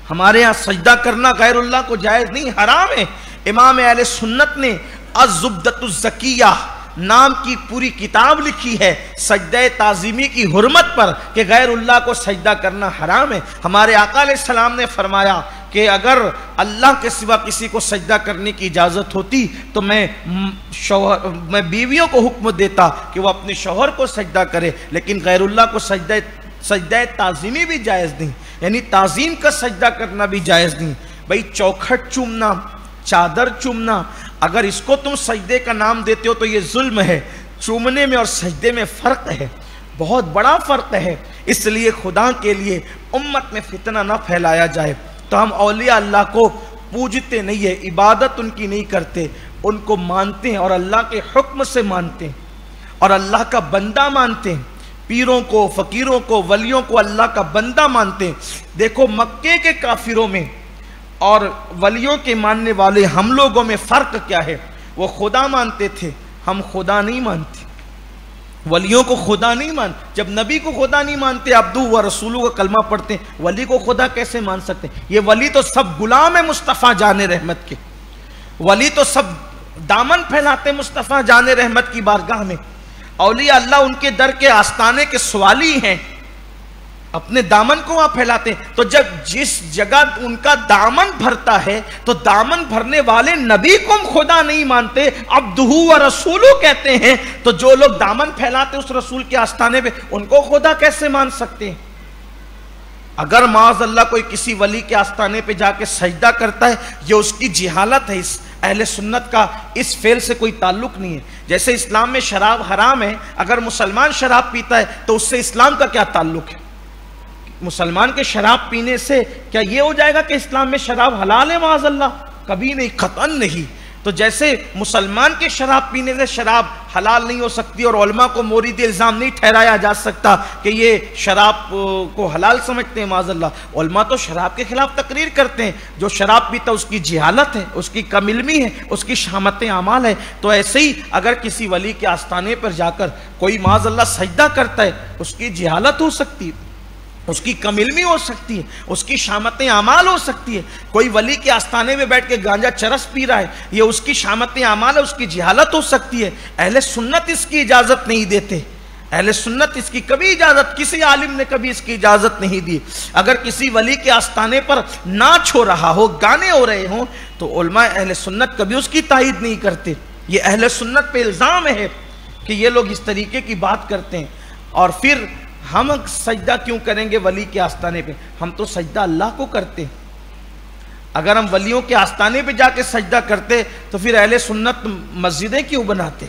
ہمارے ہاں سجدہ کرنا غیر اللہ کو جائز نہیں، حرام ہے. امام اہل سنت نے الزبدۃ الزکیہ نام کی پوری کتاب لکھی ہے سجدہ تعظیمی کی حرمت پر کہ غیر اللہ کو سجدہ کرنا حرام ہے. ہمارے آقا علیہ السلام نے فرمایا کہ اگر اللہ کے سوا کسی کو سجدہ کرنے کی اجازت ہوتی تو میں بیویوں کو حکم دیتا کہ وہ اپنے شوہر کو سجدہ کرے، لیکن غیر اللہ کو سجدہ تعظیمی بھی جائز نہیں، یعنی تعظیم کا سجدہ کرنا بھی جائز نہیں. بھئی چوکھٹ چومنا، چادر چومنا، اگر اس کو تم سجدے کا نام دیتے ہو تو یہ ظلم ہے. چومنے میں اور سجدے میں فرق ہے، بہت بڑا فرق ہے. اس لیے خدا کے لیے امت میں فتنہ نہ پھیلایا جائے. تو ہم اولیاء اللہ کو پوجتے نہیں ہیں، عبادت ان کی نہیں کرتے، ان کو مانتے ہیں اور اللہ کے حکم سے مانتے ہیں اور اللہ کا بندہ مانتے ہیں. پیروں کو، فقیروں کو، ولیوں کو اللہ کا بندہ مانتے ہیں. دیکھو مکے کے کافروں میں اور ولیوں کے ماننے والے ہم لوگوں میں فرق کیا ہے؟ وہ خدا مانتے تھے، ہم خدا نہیں مانتے. ولیوں کو خدا نہیں مانتے. جب نبی کو خدا نہیں مانتے، عبدہ و رسولہ کا کلمہ پڑھتے ہیں، ولی کو خدا کیسے مان سکتے ہیں؟ یہ ولی تو سب غلام ہے مصطفیٰ جان رحمت کے. ولی تو سب دامن پھیلاتے مصطفیٰ جان رحمت کی بارگاہ میں. اولیاء اللہ ان کے در کے آستانے کے سوالی ہیں، اپنے دامن کو وہاں پھیلاتے ہیں. تو جب جس جگہ ان کا دامن بھرتا ہے تو دامن بھرنے والے نبی کو ہم خدا نہیں مانتے، عبدہ و رسولہ کہتے ہیں، تو جو لوگ دامن پھیلاتے اس رسول کے آستانے پہ ان کو خدا کیسے مان سکتے ہیں؟ اگر معاذ اللہ کوئی کسی ولی کے آستانے پہ جا کے سجدہ کرتا ہے یہ اس کی جہالت ہے. اس اہل سنت کا اس فعل سے کوئی تعلق نہیں ہے. جیسے اسلام میں شراب حرام ہے، اگر مسلمان شراب پیتا ہے تو اس سے اسلام کا کیا تعلق ہے؟ مسلمان کے شراب پینے سے کیا یہ ہو جائے گا کہ اسلام میں شراب حلال ہے؟ معاذ اللہ کبھی نہیں، قطعاً نہیں. تو جیسے مسلمان کے شراب پینے سے شراب حلال نہیں ہو سکتی اور علماء کو مورد الزام نہیں ٹھہرایا جا سکتا کہ یہ شراب کو حلال سمجھتے ہیں، معاذ اللہ علماء تو شراب کے خلاف تقریر کرتے ہیں. جو شراب پیتا اس کی جہالت ہے، اس کی کم علمی ہے، اس کی شامت اعمال ہے. تو ایسے ہی اگر کسی ولی کے آستانے پر جا کر کوئی معاذ اللہ سجدہ کرتا ہے اس کی جہالت ہو سکتی ہے، اس کی کم علمی ہو سکتی ہے، اس کی شامت اعمال ہو سکتی ہے. کوئی ولی کے آستانے میں بیٹھ کے گانجا چرس پی رہا ہے، یہ اس کی شامت اعمال ہے، اس کی جہالت ہو سکتی ہے. اہل سنت اس کی اجازت نہیں دیتے. اہل سنت اس کی کبھی اجازت، کسی عالم نے کبھی اس کی اجازت نہیں دی. اگر کسی ولی کے آستانے پر ناچ ہو رہا ہو، گانے ہو رہے ہوں تو علماء اہل سنت کبھی اس کی تائید نہیں کرتے. یہ اہل سنت پہ الزام ہے کہ یہ لوگ اس طریقے کی بات کرتے ہیں. اور پھر ہم سجدہ کیوں کریں گے ولی کے آستانے پہ؟ ہم تو سجدہ اللہ کو کرتے ہیں. اگر ہم ولیوں کے آستانے پہ جا کے سجدہ کرتے تو پھر اہل سنت مسجدیں کیوں بناتے؟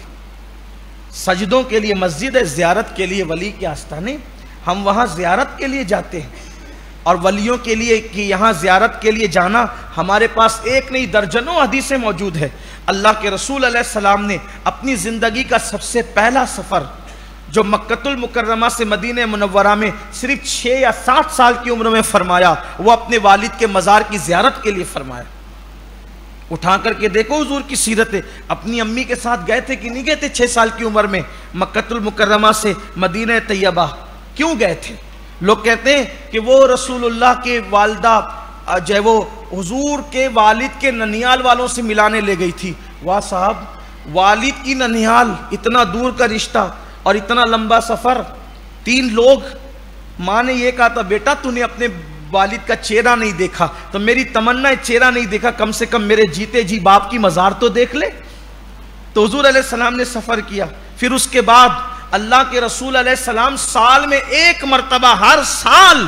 سجدوں کے لیے مسجد ہے، زیارت کے لیے ولی کے آستانے. ہم وہاں زیارت کے لیے جاتے ہیں اور ولیوں کے لیے کہ یہاں زیارت کے لیے جانا ہمارے پاس ایک نہیں درجنوں حدیثیں موجود ہے. اللہ کے رسول علیہ السلام نے اپنی زندگی کا سب سے پہلا سفر جو مکۃ المکرمہ سے مدینہ منورہ میں صرف 6 یا 7 سال کی عمر میں فرمایا، وہ اپنے والد کے مزار کی زیارت کے لیے فرمایا. اٹھا کر کے دیکھو حضور کی سیرت ہے. اپنی امی کے ساتھ گئے تھے کہ نہیں گئے تھے 6 سال کی عمر میں مکۃ المکرمہ سے مدینہ طیبہ؟ کیوں گئے تھے؟ لوگ کہتے ہیں کہ وہ رسول اللہ کے والدہ جو ہے وہ حضور کے والد کے ننیال والوں سے ملانے لے گئی تھی. واہ صاحب، والد کی ننیال، اتنا دور کا رشتہ، اور اتنا لمبا سفر، 3 لوگ، ماں نے یہ کہا تھا بیٹا تو نے اپنے والد کا چہرہ نہیں دیکھا تو میری تمنا ہے چہرہ نہیں دیکھا، کم سے کم میرے جیتے جی باپ کی مزار تو دیکھ لے۔ تو حضور علیہ السلام نے سفر کیا۔ پھر اس کے بعد اللہ کے رسول علیہ السلام سال میں 1 مرتبہ ہر سال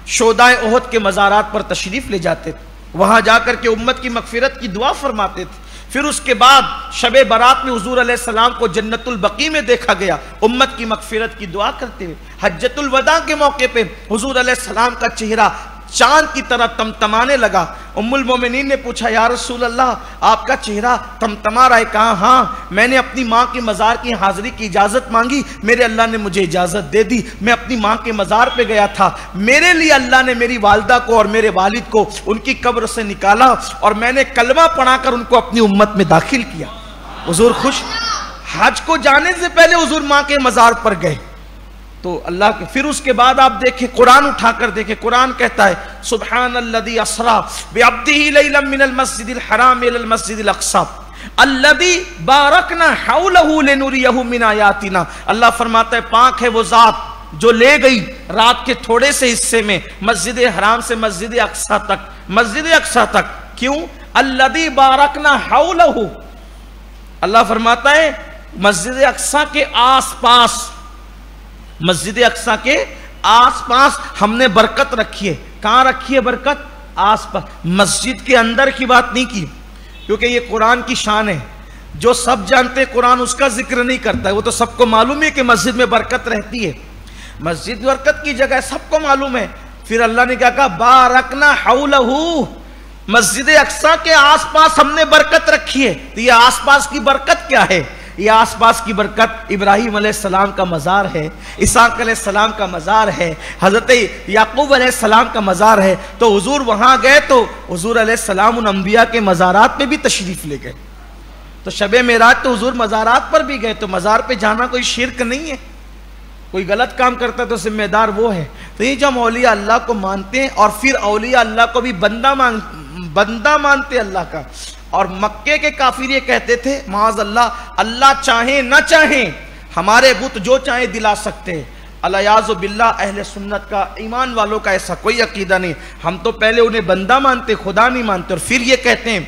شہدائے احد کے مزارات پر تشریف لے جاتے تھے، وہاں جا کر کے امت کی مغفرت کی دعا فرماتے تھے۔ پھر اس کے بعد شب برات میں حضور علیہ السلام کو جنت البقیع میں دیکھا گیا امت کی مغفرت کی دعا کرتے ہوئے۔ حجۃ الوداع کے موقع پہ حضور علیہ السلام کا چہرہ چاند کی طرح تمتمانے لگا۔ ام المومنین نے پوچھا یا رسول اللہ آپ کا چہرہ تمتما رہا ہے؟ کہا ہاں، میں نے اپنی ماں کے مزار کی حاضری کی اجازت مانگی، میرے اللہ نے مجھے اجازت دے دی، میں اپنی ماں کے مزار پہ گیا تھا، میرے لیے اللہ نے میری والدہ کو اور میرے والد کو ان کی قبر سے نکالا اور میں نے کلمہ پڑھا کر ان کو اپنی امت میں داخل کیا۔ حضور خوش۔ حج کو جانے سے پہلے حضور ماں کے مزار پر گئے تو اللہ کے، پھر اس کے بعد آپ دیکھیں قرآن اٹھا کر دیکھیں، قرآن کہتا ہے سبحان الذی اسری بعبدہ لیلا من المسجد الحرام الی المسجد الاقصی الذی بارکنا حولہ لنریہ من آیاتنا۔ اللہ فرماتا ہے پاک ہے وہ ذات جو لے گئی رات کے تھوڑے سے حصے میں مسجد حرام سے مسجد اقصی تک، مسجد اقصی تک، کیوں؟ الذی بارکنا حولہ، اللہ فرماتا ہے مسجد اقصی کے آس پاس، مسجد اقصی کے آس پاس ہم نے برکت رکھی ہے۔ کہاں رکھی ہے برکت؟ آس پاس۔ مسجد کے اندر کی بات نہیں کی کیونکہ یہ قرآن کی شان ہے، جو سب جانتے ہیں قرآن اس کا ذکر نہیں کرتا ہے، وہ تو سب کو معلوم ہے کہ مسجد میں برکت رہتی ہے، مسجد برکت کی جگہ ہے، سب کو معلوم ہے۔ پھر اللہ نے کیا کہا؟ بارکنا حولہ، مسجد اقصی کے آس پاس ہم نے برکت رکھی ہے۔ تو یہ آس پاس کی برکت کیا ہے؟ یہ آس پاس کی برکت ابراہیم علیہ السلام کا مزار ہے، اسحاق علیہ السلام کا مزار ہے، حضرت یعقوب علیہ السلام کا مزار ہے۔ تو حضور وہاں گئے تو حضور علیہ السلام ان انبیاء کے مزارات میں بھی تشریف لے گئے۔ تو شب معراج تو حضور مزارات پر بھی گئے، تو مزار پہ جانا کوئی شرک نہیں ہے، کوئی غلط کام کرتا ہے تو ذمہ دار وہ ہے۔ تو یہ جو ہم اولیاء اللہ کو مانتے ہیں اور پھر اولیاء اللہ کو بھی بندہ مانتے اللہ کا، اور مکے کے کافر یہ کہتے تھے معاذ اللہ اللہ چاہیں نہ چاہیں ہمارے بت جو چاہیں دلا سکتے ہیں۔ الیاذ باللہ اہل سنت کا، ایمان والوں کا ایسا کوئی عقیدہ نہیں، ہم تو پہلے انہیں بندہ مانتے، خدا نہیں مانتے، اور پھر یہ کہتے ہیں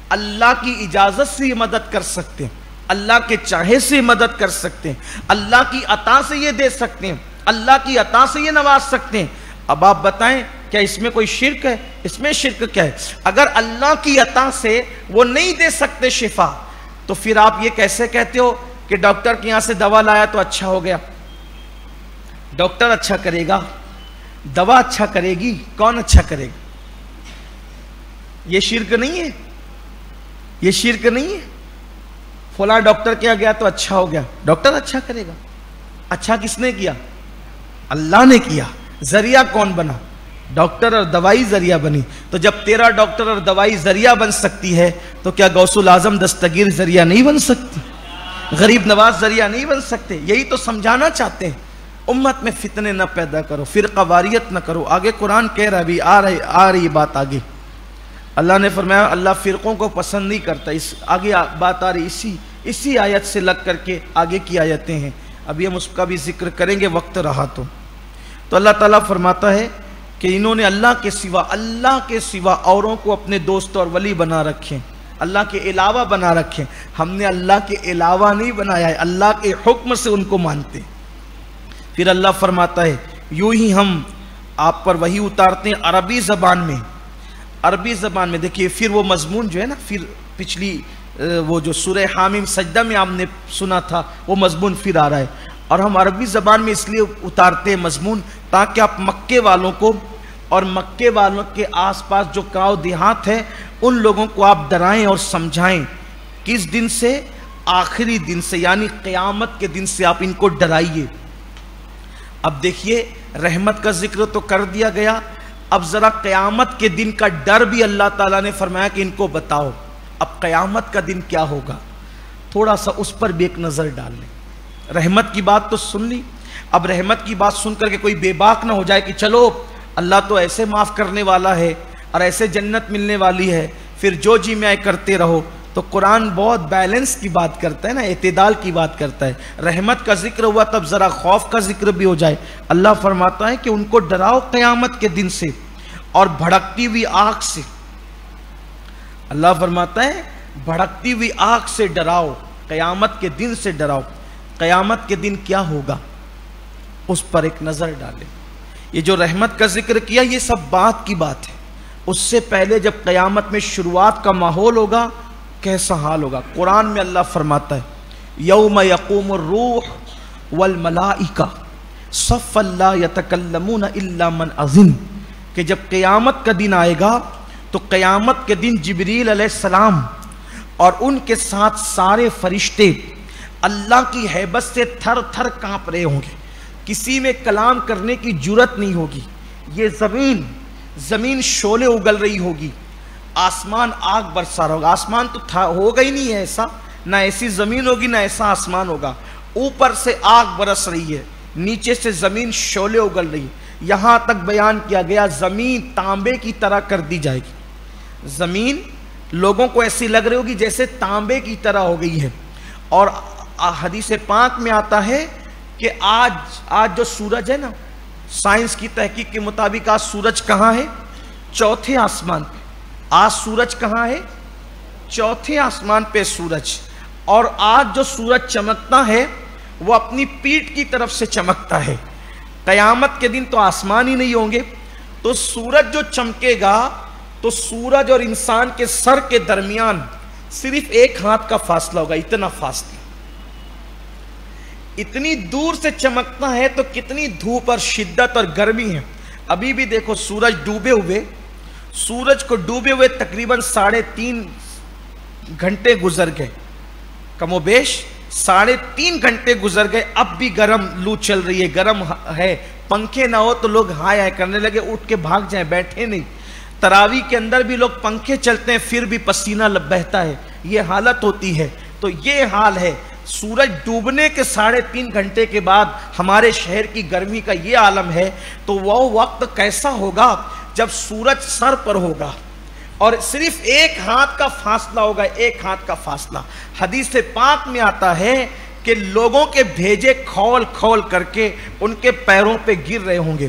اللہ کی اجازت سے یہ مدد کر سکتے ہیں، اللہ کے چاہے سے مدد کر سکتے ہیں، اللہ کی عطا سے یہ دے سکتے ہیں، اللہ کی عطا سے یہ نواز سکتے ہیں۔ اب آپ بتائیں کیا اس میں کوئی شرک ہے؟ اس میں شرک کیا ہے؟ اگر اللہ کی عطا سے وہ نہیں دے سکتے شفا تو پھر آپ یہ کیسے کہتے ہو کہ ڈاکٹر کے یہاں سے دوا لایا تو اچھا ہو گیا؟ ڈاکٹر اچھا کرے گا، دوا اچھا کرے گی، کون اچھا کرے گا؟ یہ شرک نہیں ہے، یہ شرک نہیں ہے۔ فلاں ڈاکٹر کے یہاں گیا تو اچھا ہو گیا، ڈاکٹر اچھا کرے گا۔ اچھا کس نے کیا؟ اللہ نے کیا۔ ذریعہ کون بنا؟ ڈاکٹر اور دوائی ذریعہ بنی۔ تو جب تیرا ڈاکٹر اور دوائی ذریعہ بن سکتی ہے تو کیا غوث الاعظم دستگیر ذریعہ نہیں بن سکتی؟ غریب نواز ذریعہ نہیں بن سکتے؟ یہی تو سمجھانا چاہتے ہیں۔ امت میں فتنے نہ پیدا کرو، فرقہ واریت نہ کرو۔ آگے قرآن کہہ رہا ہے، ابھی آ رہی بات آگے۔ اللہ نے فرمایا اللہ فرقوں کو پسند نہیں کرتا۔ اس آگے بات آ رہی اسی آیت سے لگ کر کے آگے کی آیتیں ہیں، ابھی ہم اس کا بھی ذکر کریں گے وقت رہا تو اللہ تعالیٰ فرماتا ہے کہ انہوں نے اللہ کے سوا اوروں کو اپنے دوست اور ولی بنا رکھے، اللہ کے علاوہ بنا رکھے۔ ہم نے اللہ کے علاوہ نہیں بنایا ہے، اللہ کے حکم سے ان کو مانتے ہیں۔ پھر اللہ فرماتا ہے یوں ہی ہم آپ پر وحی اتارتے ہیں عربی زبان میں۔ عربی زبان میں دیکھیے پھر وہ مضمون جو ہے نا، پھر پچھلی وہ جو سورہ حامیم سجدہ میں آپ نے سنا تھا وہ مضمون پھر آ رہا ہے، اور ہم عربی زبان میں اس لیے اتارتے ہیں مضمون تاکہ آپ مکے والوں کو اور مکے والوں کے آس پاس جو گاؤں دیہات ہے ان لوگوں کو آپ ڈرائیں اور سمجھائیں۔ کس دن سے؟ آخری دن سے، یعنی قیامت کے دن سے آپ ان کو ڈرائیے۔ اب دیکھیے رحمت کا ذکر تو کر دیا گیا، اب ذرا قیامت کے دن کا ڈر بھی اللہ تعالیٰ نے فرمایا کہ ان کو بتاؤ اب قیامت کا دن کیا ہوگا، تھوڑا سا اس پر بھی ایک نظر ڈال لیں۔ رحمت کی بات تو سن لی، اب رحمت کی بات سن کر کے کوئی بے باک نہ ہو جائے کہ چلو اللہ تو ایسے معاف کرنے والا ہے اور ایسے جنت ملنے والی ہے، پھر جو جی میں کرتے رہو۔ تو قرآن بہت بیلنس کی بات کرتا ہے نا، اعتدال کی بات کرتا ہے. رحمت کا ذکر ہوا تب ذرا خوف کا ذکر بھی ہو جائے. اللہ فرماتا ہے کہ ان کو ڈراؤ قیامت کے دن سے اور بھڑکتی ہوئی آگ سے. اللہ فرماتا ہے بھڑکتی ہوئی آگ سے ڈراؤ، قیامت کے دن سے ڈراؤ. قیامت کے دن کیا ہوگا اس پر ایک نظر ڈالیں. یہ جو رحمت کا ذکر کیا یہ سب بات کی بات ہے. اس سے پہلے جب قیامت میں شروعات کا ماحول ہوگا کیسا حال ہوگا. قرآن میں اللہ فرماتا ہے یوم یقوم الروح والملائکہ صفا لا یتکلمون الا من اذن، کہ جب قیامت کا دن آئے گا تو قیامت کے دن جبریل علیہ السلام اور ان کے ساتھ سارے فرشتے اللہ کی ہیبت سے تھر تھر کانپ رہے ہوں گے. کسی میں کلام کرنے کی جرت نہیں ہوگی. یہ زمین شعلے اگل رہی ہوگی، آسمان آگ برسا رہا ہوگا. آسمان تو ہوگا ہی نہیں ایسا، نہ ایسی زمین ہوگی نہ ایسا آسمان ہوگا. اوپر سے آگ برس رہی ہے، نیچے سے زمین شعلے اگل رہی ہے. یہاں تک بیان کیا گیا زمین تانبے کی طرح کر دی جائے گی. زمین لوگوں کو ایسی لگ رہی ہوگی جیسے تانبے کی طرح ہو گئی ہے. اور حدیث پاک میں آتا ہے کہ آج جو سورج ہے نا، سائنس کی تحقیق کے مطابق آج سورج کہاں ہے؟ چوتھے آسمان پہ. آج سورج کہاں ہے؟ چوتھے آسمان پہ سورج. اور آج جو سورج چمکتا ہے وہ اپنی پیٹھ کی طرف سے چمکتا ہے. قیامت کے دن تو آسمان ہی نہیں ہوں گے، تو سورج جو چمکے گا تو سورج اور انسان کے سر کے درمیان صرف ایک ہاتھ کا فاصلہ ہوگا. اتنا فاصلہ، اتنی دور سے چمکتا ہے تو کتنی دھوپ اور شدت اور گرمی ہے. ابھی بھی دیکھو سورج کو ڈوبے ہوئے تقریباً 3.5 گھنٹے گزر گئے، کم و بیش 3.5 گھنٹے گزر گئے. اب بھی گرم لو چل رہی ہے، گرم ہے. پنکھے نہ ہو تو لوگ ہائے ہائے کرنے لگے، اٹھ کے بھاگ جائیں، بیٹھے نہیں. تراویح کے اندر بھی لوگ پنکھے چلتے ہیں پھر بھی پسینہ بہتا ہے. یہ حالت ہوتی ہے. تو یہ حال ہے. سورج ڈوبنے کے 3.5 گھنٹے کے بعد ہمارے شہر کی گرمی کا یہ عالم ہے. تو وہ وقت کیسا ہوگا جب سورج سر پر ہوگا اور صرف ایک ہاتھ کا فاصلہ ہوگا، ایک ہاتھ کا فاصلہ. حدیث پاک میں آتا ہے کہ لوگوں کے بھیجے کھول کھول کر کے ان کے پیروں پہ گر رہے ہوں گے.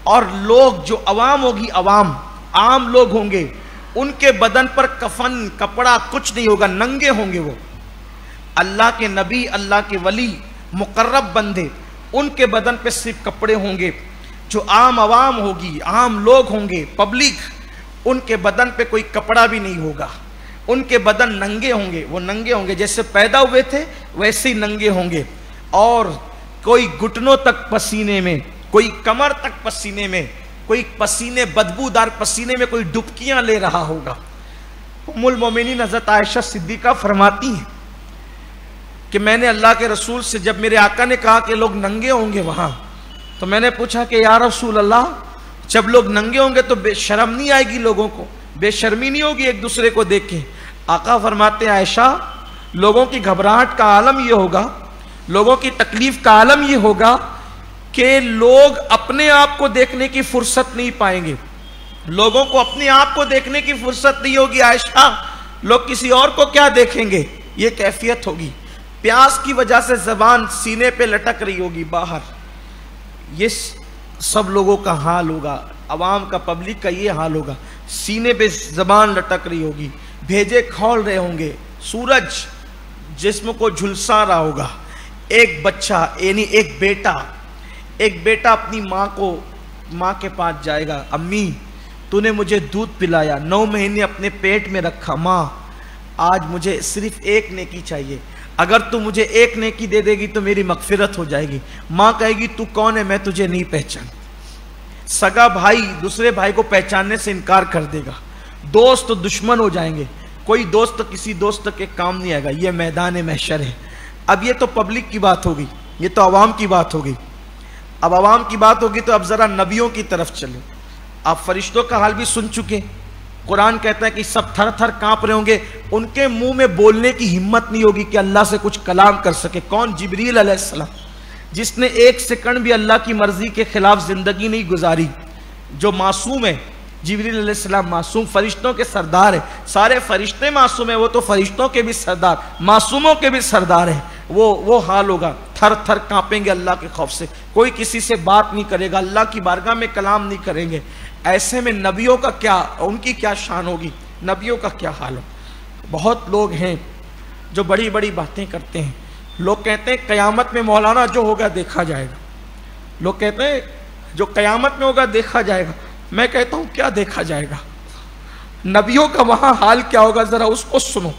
اور لوگ جو عوام ہوگی، عام لوگ ہوں گے، ان کے بدن پر کفن کپڑا کچھ نہیں ہوگا، ننگے ہوں گے. وہ اللہ کے نبی، اللہ کے ولی، مقرب بندے، ان کے بدن پہ صرف کپڑے ہوں گے. جو عوام ہوگی، عام لوگ ہوں گے، پبلک، ان کے بدن پہ کوئی کپڑا بھی نہیں ہوگا. ان کے بدن ننگے ہوں گے. وہ ننگے ہوں گے جیسے پیدا ہوئے تھے ویسے ہی ننگے ہوں گے. اور کوئی گھٹنوں تک پسینے میں، کوئی کمر تک پسینے میں، کوئی پسینے بدبودار پسینے میں کوئی ڈبکیاں لے رہا ہوگا. ام المومنین حضرت عائشہ صدیقہ فرماتی ہیں کہ میں نے اللہ کے رسول سے، جب میرے آقا نے کہا کہ لوگ ننگے ہوں گے وہاں، تو میں نے پوچھا کہ یا رسول اللہ، جب لوگ ننگے ہوں گے تو بے شرم نہیں آئے گی لوگوں کو؟ بے شرمی نہیں ہوگی ایک دوسرے کو دیکھ کے؟ آقا فرماتے ہیں عائشہ، لوگوں کی گھبراہٹ کا عالم یہ ہوگا، لوگوں کی تکلیف کا عالم یہ ہوگا کہ لوگ اپنے آپ کو دیکھنے کی فرصت نہیں پائیں گے. لوگوں کو اپنے آپ کو دیکھنے کی فرصت نہیں ہوگی عائشہ، لوگ کسی اور کو کیا دیکھیں گے؟ یہ کیفیت ہوگی. پیاس کی وجہ سے زبان سینے پہ لٹک رہی ہوگی باہر. یہ سب لوگوں کا حال ہوگا، عوام کا، پبلک کا یہ حال ہوگا. سینے پہ زبان لٹک رہی ہوگی، بھیجے کھول رہے ہوں گے، سورج جسم کو جھلسا رہا ہوگا. ایک بچہ، یعنی ایک بیٹا اپنی ماں کے پاس جائے گا، امی تو نے مجھے دودھ پلایا، 9 مہینے اپنے پیٹ میں رکھا، ماں آج مجھے صرف ایک نیکی چاہیے، اگر تو مجھے ایک نیکی دے دے گی تو میری مغفرت ہو جائے گی. ماں کہے گی تو کون ہے، میں تجھے نہیں پہچان. سگا بھائی دوسرے بھائی کو پہچاننے سے انکار کر دے گا. دوست دشمن ہو جائیں گے، کوئی دوست کسی دوست کے کام نہیں آئے گا. یہ میدان محشر ہے. اب یہ تو پبلک کی بات ہوگی، یہ تو عوام کی بات ہوگی. اب عوام کی بات ہوگی تو اب ذرا نبیوں کی طرف چلو. آپ فرشتوں کا حال بھی سن چکے. قرآن کہتا ہے کہ سب تھر تھر کانپ رہے ہوں گے. ان کے منہ میں بولنے کی ہمت نہیں ہوگی کہ اللہ سے کچھ کلام کر سکے. کون؟ جبریل علیہ السلام، جس نے 1 سیکنڈ بھی اللہ کی مرضی کے خلاف زندگی نہیں گزاری، جو معصوم ہے. جبریل علیہ السلام معصوم فرشتوں کے سردار ہے، سارے فرشتے معصوم ہیں، وہ تو فرشتوں کے بھی سردار، معصوموں کے بھی سردار ہیں۔ وہ حال ہوگا، تھر تھر کانپیں گے اللہ کے خوف سے، کوئی کسی سے بات نہیں کرے گا، اللہ کی بارگاہ میں کلام نہیں کریں گے۔ ایسے میں نبیوں کا کیا، ان کی کیا شان ہوگی، نبیوں کا کیا حال ہو۔ بہت لوگ ہیں جو بڑی بڑی باتیں کرتے ہیں، لوگ کہتے ہیں قیامت میں مولانا جو ہوگا دیکھا جائے گا، لوگ کہتے ہیں جو قیامت میں ہوگا دیکھا جائے گا۔ میں کہتا ہوں کیا دیکھا جائے گا، نبیوں کا وہاں حال کیا ہوگا ذرا اس کو سنو۔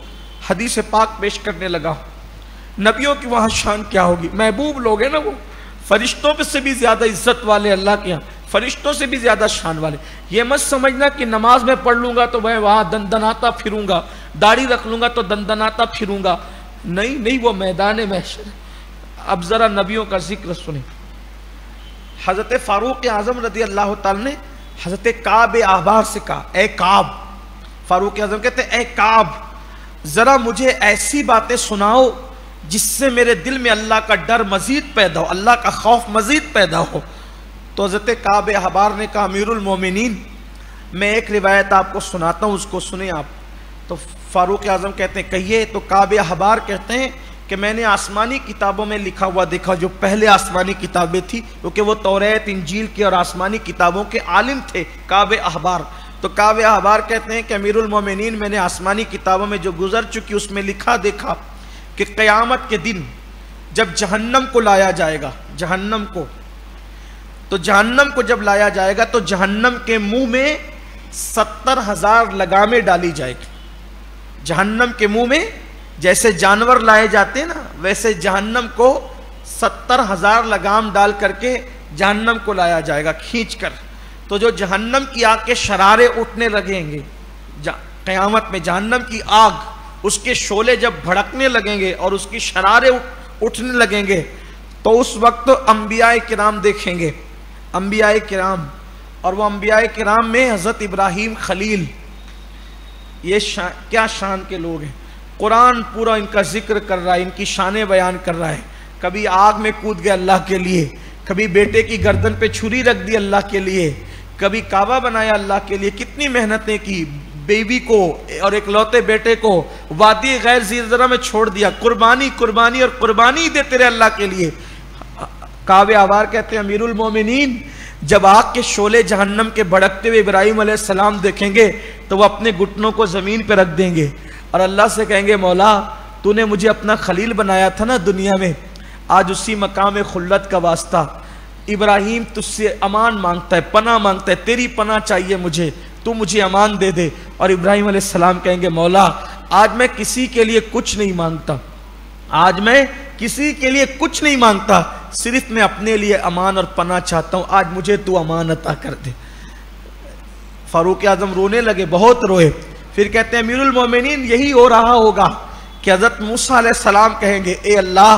حدیث پاک پیش کرنے لگا، نبیوں کی وہاں شان کیا ہوگی۔ محبوب لوگ ہیں نا، وہ فرشتوں پہ سے بھی زیادہ عزت والے اللہ کے یہاں، فرشتوں سے بھی زیادہ شان والے۔ یہ مت سمجھنا کہ نماز میں پڑھ لوں گا تو میں وہاں دندناتا پھروں گا، داڑھی رکھ لوں گا تو دندناتا پھروں گا، نہیں نہیں، وہ میدان محشر ہے۔ اب ذرا نبیوں کا ذکر سنیں۔ حضرت فاروق اعظم رضی اللہ تعالی نے حضرت کعب احبار سے کہا، اے کعب، فاروق اعظم کہتے ہیں اے کعب ذرا مجھے ایسی باتیں سناؤ جس سے میرے دل میں اللہ کا ڈر مزید پیدا ہو، اللہ کا خوف مزید پیدا ہو۔ تو حضرت کعب احبار نے کہا امیر المومنین میں ایک روایت آپ کو سناتا ہوں، اس کو سنیں آپ۔ تو فاروق اعظم کہتے ہیں کہیے۔ تو کعب احبار کہتے ہیں کہ میں نے آسمانی کتابوں میں لکھا ہوا دیکھا، جو پہلے آسمانی کتابیں تھی، کیونکہ وہ توریت انجیل کی اور آسمانی کتابوں کے عالم تھے کعب احبار۔ تو کعب احبار کہتے ہیں کہ امیر المومنین میں نے آسمانی کتابوں میں جو گزر چکی اس میں لکھا دیکھا کہ قیامت کے دن جب جہنم کو لایا جائے گا، جہنم کو، تو جہنم کو جب لایا جائے گا تو جہنم کے منہ میں 70,000 لگامیں ڈالی جائے گی۔ جہنم کے منہ میں جیسے جانور لائے جاتے ہیں نا، ویسے جہنم کو 70,000 لگام ڈال کر کے جہنم کو لایا جائے گا کھینچ کر۔ تو جو جہنم کی آگ کے شرارے اٹھنے لگیں گے، قیامت میں جہنم کی آگ، اس کے شعلے جب بھڑکنے لگیں گے اور اس کی شرارے اٹھنے لگیں گے، تو اس وقت انبیاء کرام دیکھیں گے، انبیاء کرام، اور وہ انبیاء کرام میں حضرت ابراہیم خلیل، یہ کیا شان کے لوگ ہیں۔ قرآن پورا ان کا ذکر کر رہا ہے، ان کی شانیں بیان کر رہا ہے۔ کبھی آگ میں کود گئے اللہ کے لیے، کبھی بیٹے کی گردن پہ چھری رکھ دی اللہ کے لیے، کبھی کعبہ بنایا اللہ کے لیے، کتنی محنتیں کی، بیوی کو اور ایک لوتے بیٹے کو وادی غیر ذی زرع میں چھوڑ دیا، قربانی قربانی اور قربانی دیتے رہے اللہ کے لیے۔ کعب احبار کہتے ہیں امیر المومنین جب آگ کے شعلے جہنم کے بھڑکتے ہوئے ابراہیم علیہ السلام دیکھیں گے تو وہ اپنے گھٹنوں کو زمین پہ رکھ دیں گے اور اللہ سے کہیں گے مولا تو نے مجھے اپنا خلیل بنایا تھا نا دنیا میں، آج اسی مقام خلت کا واسطہ ابراہیم تجھ سے امان مانگتا ہے، پناہ مانگتا ہے، تیری پناہ چاہیے مجھے، تو مجھے امان دے دے۔ اور ابراہیم علیہ السلام کہیں گے مولا آج میں کسی کے لیے کچھ نہیں مانگتا، آج میں کسی کے لیے کچھ نہیں مانگتا، صرف میں اپنے لیے امان اور پناہ چاہتا ہوں، آج مجھے تو امان عطا کر دے۔ فاروق اعظم رونے لگے، بہت روئے۔ پھر کہتے ہیں امیر المومنین یہی ہو رہا ہوگا کہ حضرت موسیٰ علیہ السلام کہیں گے اے اللہ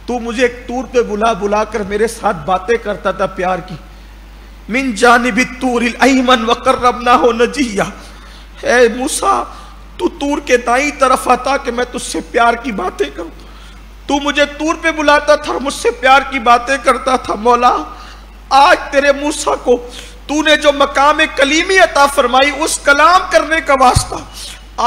تو مجھے ایک طور پہ بلا بلا کر میرے ساتھ باتیں کرتا تھا پیار کی، من جانب الطور الایمن وقربناہ نجیہ، اے موسیٰ تو طور کے دائیں طرف آتا کہ میں تجھ سے پیار کی باتیں کروں، تو مجھے طور پہ بلاتا تھا اور مجھ سے پیار کی باتیں کرتا تھا۔ مولا آج تیرے موسیٰ کو تو نے جو مقام کلیمی عطا فرمائی اس کلام کرنے کا واسطہ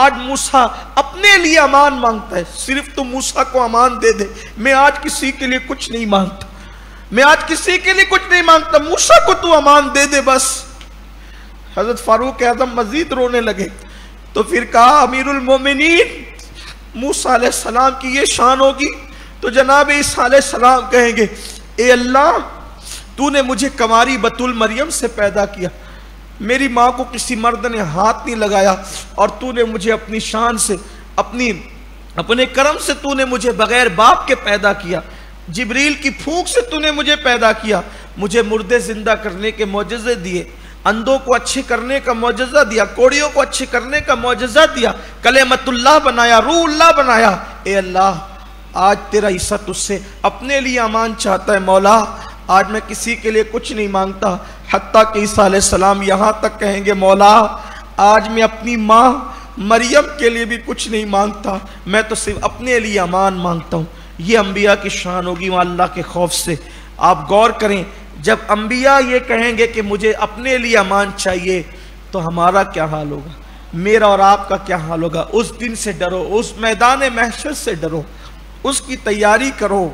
آج موسیٰ اپنے لیے امان مانگتا ہے، صرف تو موسیٰ کو امان دے دے، میں آج کسی کے لیے کچھ نہیں مانگتا، میں آج کسی کے لیے کچھ نہیں مانگتا، موسیٰ کو تو امان دے دے بس۔ حضرت فاروق اعظم مزید رونے لگے۔ تو پھر کہا امیر المومنین موسیٰ علیہ السلام کی یہ شان ہوگی تو جناب عیسیٰ علیہ السلام کہیں گے اے اللہ تو نے مجھے کماری بطول مریم سے پیدا کیا، میری ماں کو کسی مرد نے ہاتھ نہیں لگایا، اور تو نے مجھے اپنی شان سے اپنے کرم سے تو نے مجھے بغیر باپ کے پیدا کیا، جبریل کی پھونک سے تو نے مجھے پیدا کیا، مجھے مردے زندہ کرنے کے معجزے دیے، اندھوں کو اچھے کرنے کا معجزہ دیا، کوڑیوں کو اچھے کرنے کا معجزہ دیا، کلمت اللہ بنایا، روح اللہ بنایا۔ اے اللہ آج تیرا عیسیٰ تجھ سے اپنے لیے امان چاہتا ہے، مولا آج میں کسی کے لیے کچھ نہیں مانگتا، حتیٰ کہ عیسیٰ علیہ السلام یہاں تک کہیں گے مولا آج میں اپنی ماں مریم کے لیے بھی کچھ نہیں مانگتا، میں تو صرف اپنے لیے امان مانگتا ہوں۔ یہ انبیاء کی شان ہوگی وہاں اللہ کے خوف سے۔ آپ غور کریں جب انبیاء یہ کہیں گے کہ مجھے اپنے لیے امان چاہیے تو ہمارا کیا حال ہوگا، میرا اور آپ کا کیا حال ہوگا۔ اس دن سے ڈرو، اس میدان محشر سے ڈرو، اس کی تیاری کرو،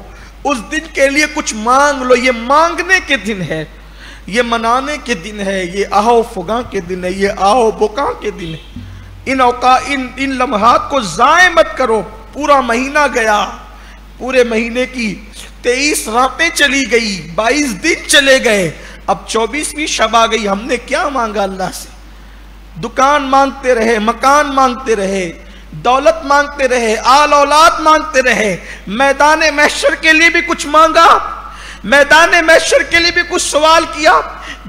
اس دن کے لیے کچھ مانگ لو۔ یہ مانگنے کے دن ہے، یہ منانے کے دن ہے، یہ آہو فگاں کے دن ہے، یہ آہو بکاں کے دن ہے۔ ان لمحات کو ضائع مت کرو۔ پورا مہینہ گیا، پورے مہینے کی 23 راتیں چلی گئی، 22 دن چلے گئے، اب 24ویں شب آ گئی۔ ہم نے کیا مانگا اللہ سے؟ دکان مانگتے رہے، مکان مانگتے رہے، دولت مانگتے رہے، آل اولاد مانگتے رہے۔ میدان محشر کے لیے بھی کچھ مانگا، میدان محشر کے لیے بھی کچھ سوال کیا،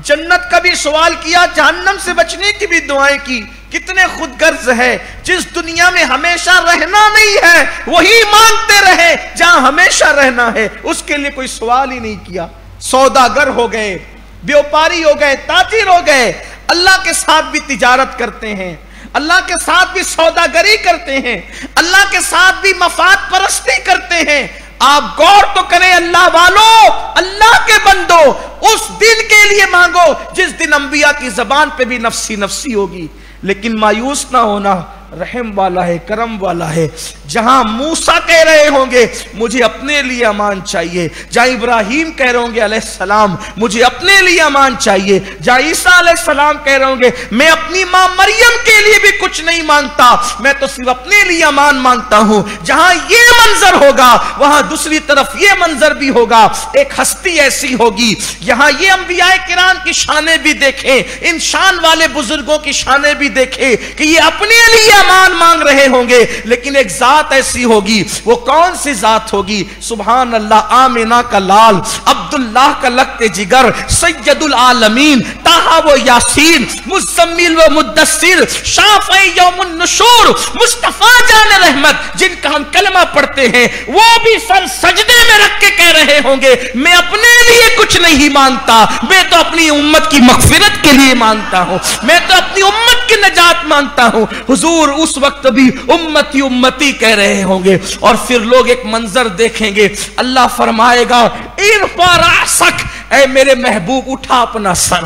جنت کا بھی سوال کیا، جہنم سے بچنے کی بھی دعائیں کی۔ کتنے خود غرض ہے، جس دنیا میں ہمیشہ رہنا نہیں ہے وہی مانگتے رہے جہاں ہمیشہ رہنا ہے، اس کے لیے کوئی سوال ہی نہیں کیا۔ سوداگر ہو گئے، بیوپاری ہو گئے، تاجر ہو گئے، اللہ کے ساتھ بھی تجارت کرتے ہیں، اللہ کے ساتھ بھی سوداگری کرتے ہیں، اللہ کے ساتھ بھی مفاد پرستی کرتے ہیں۔ آپ غور تو کریں اللہ والو، اللہ کے بندو، اس دن کے لیے مانگو جس دن انبیاء کی زبان پہ بھی نفسی نفسی ہوگی۔ لیکن مایوس نہ ہونا، رحم والا ہے، کرم والا ہے۔ جہاں موسیٰ کہہ رہے ہوں گے مجھے اپنے لیے امان چاہیے، جہاں ابراہیم کہہ رہے ہوں گے علیہ السلام مجھے اپنے لیے امان چاہیے، جہاں عیسیٰ علیہ السلام کہہ رہے ہوں گے میں اپنی ماں مریم کے لیے بھی کچھ نہیں مانگتا، میں تو صرف اپنے لیے امان مانگتا ہوں، جہاں یہ منظر ہوگا وہاں دوسری طرف یہ منظر بھی ہوگا۔ ایک ہستی ایسی ہوگی، یہاں یہ انبیاء کرام کی شانیں بھی دیکھیں، ان شان والے بزرگوں کی شانیں بھی دیکھیں کہ یہ اپنے لیے امان مانگ رہے ہوں گے، لیکن ایک ذات ایسی ہوگی، وہ کون سی ذات ہوگی؟ سبحان اللہ، آمینہ کا لال، عبداللہ کا لقت جگر، سید العالمین، طٰہٰ و یاسین، مزمل و مدثر، شافع یوم النشور، مصطفیٰ جان رحمت، جن کا ہم کلمہ پڑھتے ہیں وہ بھی سر سجدے میں رکھ کے کہہ رہے ہوں گے میں اپنے لیے کچھ نہیں مانگتا، میں تو اپنی امت کی مغفرت کے لیے مانگتا ہوں، میں تو اپنی امت کی نجات مانگتا ہوں۔ حضور اس وقت بھی امتی امتی کہہ رہے ہوں گے، اور پھر لوگ ایک منظر دیکھیں گے، اللہ فرمائے گا ارفع رأسک، اے میرے محبوب اٹھا اپنا سر،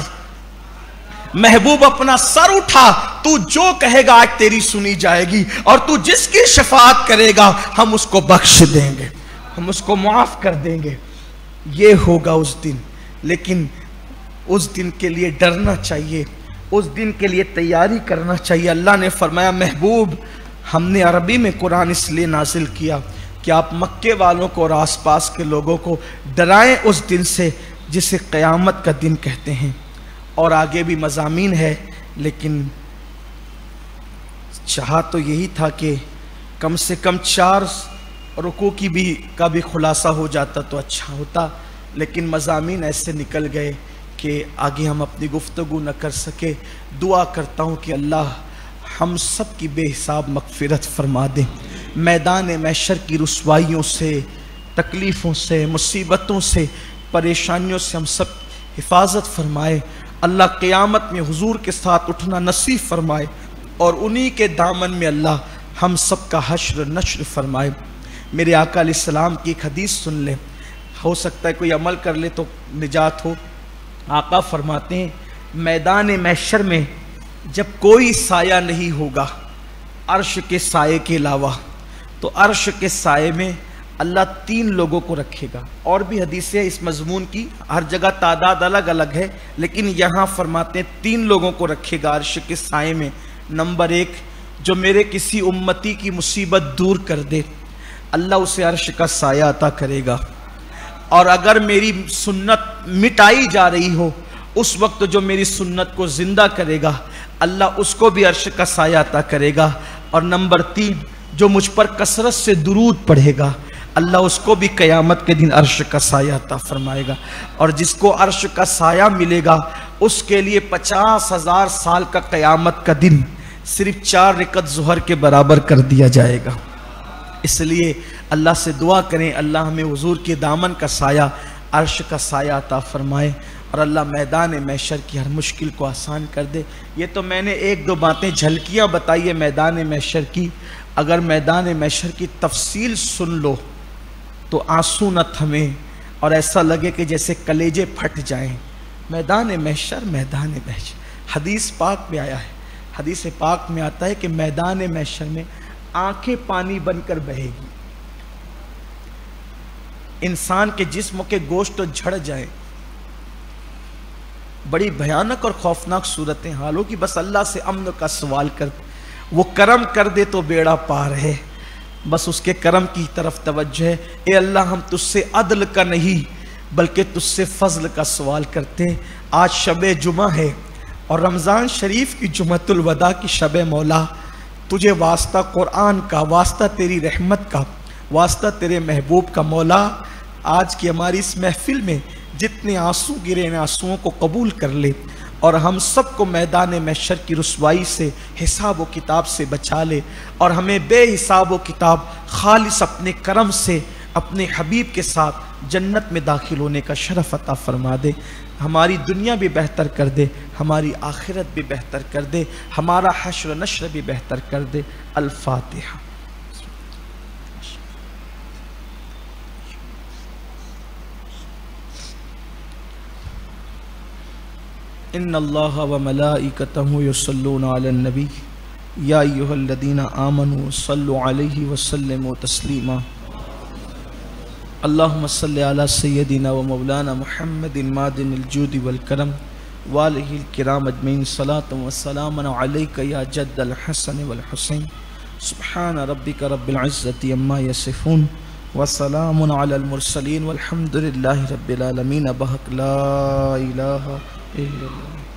محبوب اپنا سر اٹھا، تو جو کہے گا آج تیری سنی جائے گی، اور تو جس کی شفاعت کرے گا ہم اس کو بخش دیں گے، ہم اس کو معاف کر دیں گے۔ یہ ہوگا اس دن، لیکن اس دن کے لیے ڈرنا چاہیے، اس دن کے لیے تیاری کرنا چاہیے۔ اللہ نے فرمایا محبوب ہم نے عربی میں قرآن اس لیے نازل کیا کہ آپ مکے والوں کو اور آس پاس کے لوگوں کو ڈرائیں اس دن سے جسے قیامت کا دن کہتے ہیں۔ اور آگے بھی مضامین ہے، لیکن چاہا تو یہی تھا کہ کم سے کم 4 رکوع کا بھی خلاصہ ہو جاتا تو اچھا ہوتا، لیکن مضامین ایسے نکل گئے کہ آگے ہم اپنی گفتگو نہ کر سکے۔ دعا کرتا ہوں کہ اللہ ہم سب کی بے حساب مغفرت فرما دے، میدان محشر کی رسوائیوں سے، تکلیفوں سے، مصیبتوں سے، پریشانیوں سے ہم سب حفاظت فرمائے۔ اللہ قیامت میں حضور کے ساتھ اٹھنا نصیب فرمائے، اور انہی کے دامن میں اللہ ہم سب کا حشر نشر فرمائے۔ میرے آقا علیہ السلام کی ایک حدیث سن لیں، ہو سکتا ہے کوئی عمل کر لے تو نجات ہو۔ آقا فرماتے ہیں میدان محشر میں جب کوئی سایہ نہیں ہوگا عرش کے سائے کے علاوہ، تو عرش کے سائے میں اللہ 3 لوگوں کو رکھے گا۔ اور بھی حدیثیں اس مضمون کی، ہر جگہ تعداد الگ الگ ہے، لیکن یہاں فرماتے ہیں 3 لوگوں کو رکھے گا عرش کے سائے میں۔ نمبر 1، جو میرے کسی امتی کی مصیبت دور کر دے، اللہ اسے عرش کا سایہ عطا کرے گا۔ اور اگر میری سنت مٹائی جا رہی ہو، اس وقت جو میری سنت کو زندہ کرے گا اللہ اس کو بھی عرش کا سایہ عطا کرے گا۔ اور نمبر 3، جو مجھ پر کثرت سے درود پڑھے گا اللہ اس کو بھی قیامت کے دن عرش کا سایہ عطا فرمائے گا۔ اور جس کو عرش کا سایہ ملے گا اس کے لیے 50,000 سال کا قیامت کا دن صرف 4 رکعت ظہر کے برابر کر دیا جائے گا۔ اس لیے اللہ سے دعا کریں اللہ ہمیں حضور کے دامن کا سایہ، عرش کا سایہ عطا فرمائے، اور اللہ میدان محشر کی ہر مشکل کو آسان کر دے۔ یہ تو میں نے 1-2 باتیں جھلکیاں بتائی ہے میدان محشر کی، اگر میدان محشر کی تفصیل سن لو تو آنسو نہ تھمیں اور ایسا لگے کہ جیسے کلیجے پھٹ جائیں۔ میدان محشر، میدان محشر، حدیث پاک میں آیا ہے، حدیث پاک میں آتا ہے کہ میدان محشر میں آنکھیں پانی بن کر بہے گی، انسان کے جسم کے گوشت جھڑ جائیں، بڑی بھیانک اور خوفناک صورتیں حالوں کی، بس اللہ سے امن کا سوال کر، وہ کرم کر دے تو بیڑا پار ہے، بس اس کے کرم کی طرف توجہ ہے۔ اے اللہ ہم تجھ سے عدل کا نہیں بلکہ تجھ سے فضل کا سوال کرتے ہیں۔ آج شب جمعہ ہے اور رمضان شریف کی جمعۃ الوداع کی شب مولا، تجھے واسطہ قرآن کا، واسطہ تیری رحمت کا، واسطہ تیرے محبوب کا مولا، آج کی ہماری اس محفل میں جتنے آنسو گرے ان آنسوؤں کو قبول کر لے اور ہم سب کو میدان محشر کی رسوائی سے، حساب و کتاب سے بچا لے، اور ہمیں بے حساب و کتاب خالص اپنے کرم سے اپنے حبیب کے ساتھ جنت میں داخل ہونے کا شرف عطا فرما دے۔ ہماری دنیا بھی بہتر کر دے، ہماری آخرت بھی بہتر کر دے، ہمارا حشر و نشر بھی بہتر کر دے۔ الفاتحہ۔ ان اللہ و ملائکتہ یصلون علی النبی یا ایھا الذین آمنوا صلوا علیہ وسلموا تسلیما۔ اللہم صل علی سیدنا و مولانا محمد معدن الجود والکرم وآلہ الکرام اجمعین، صلاۃ و سلام علیک یا جد الحسن والحسین، سبحان ربک رب العزۃ عما یصفون وسلام علی المرسلین والحمد للہ رب العالمین، بحق لا الہ الا اللہ۔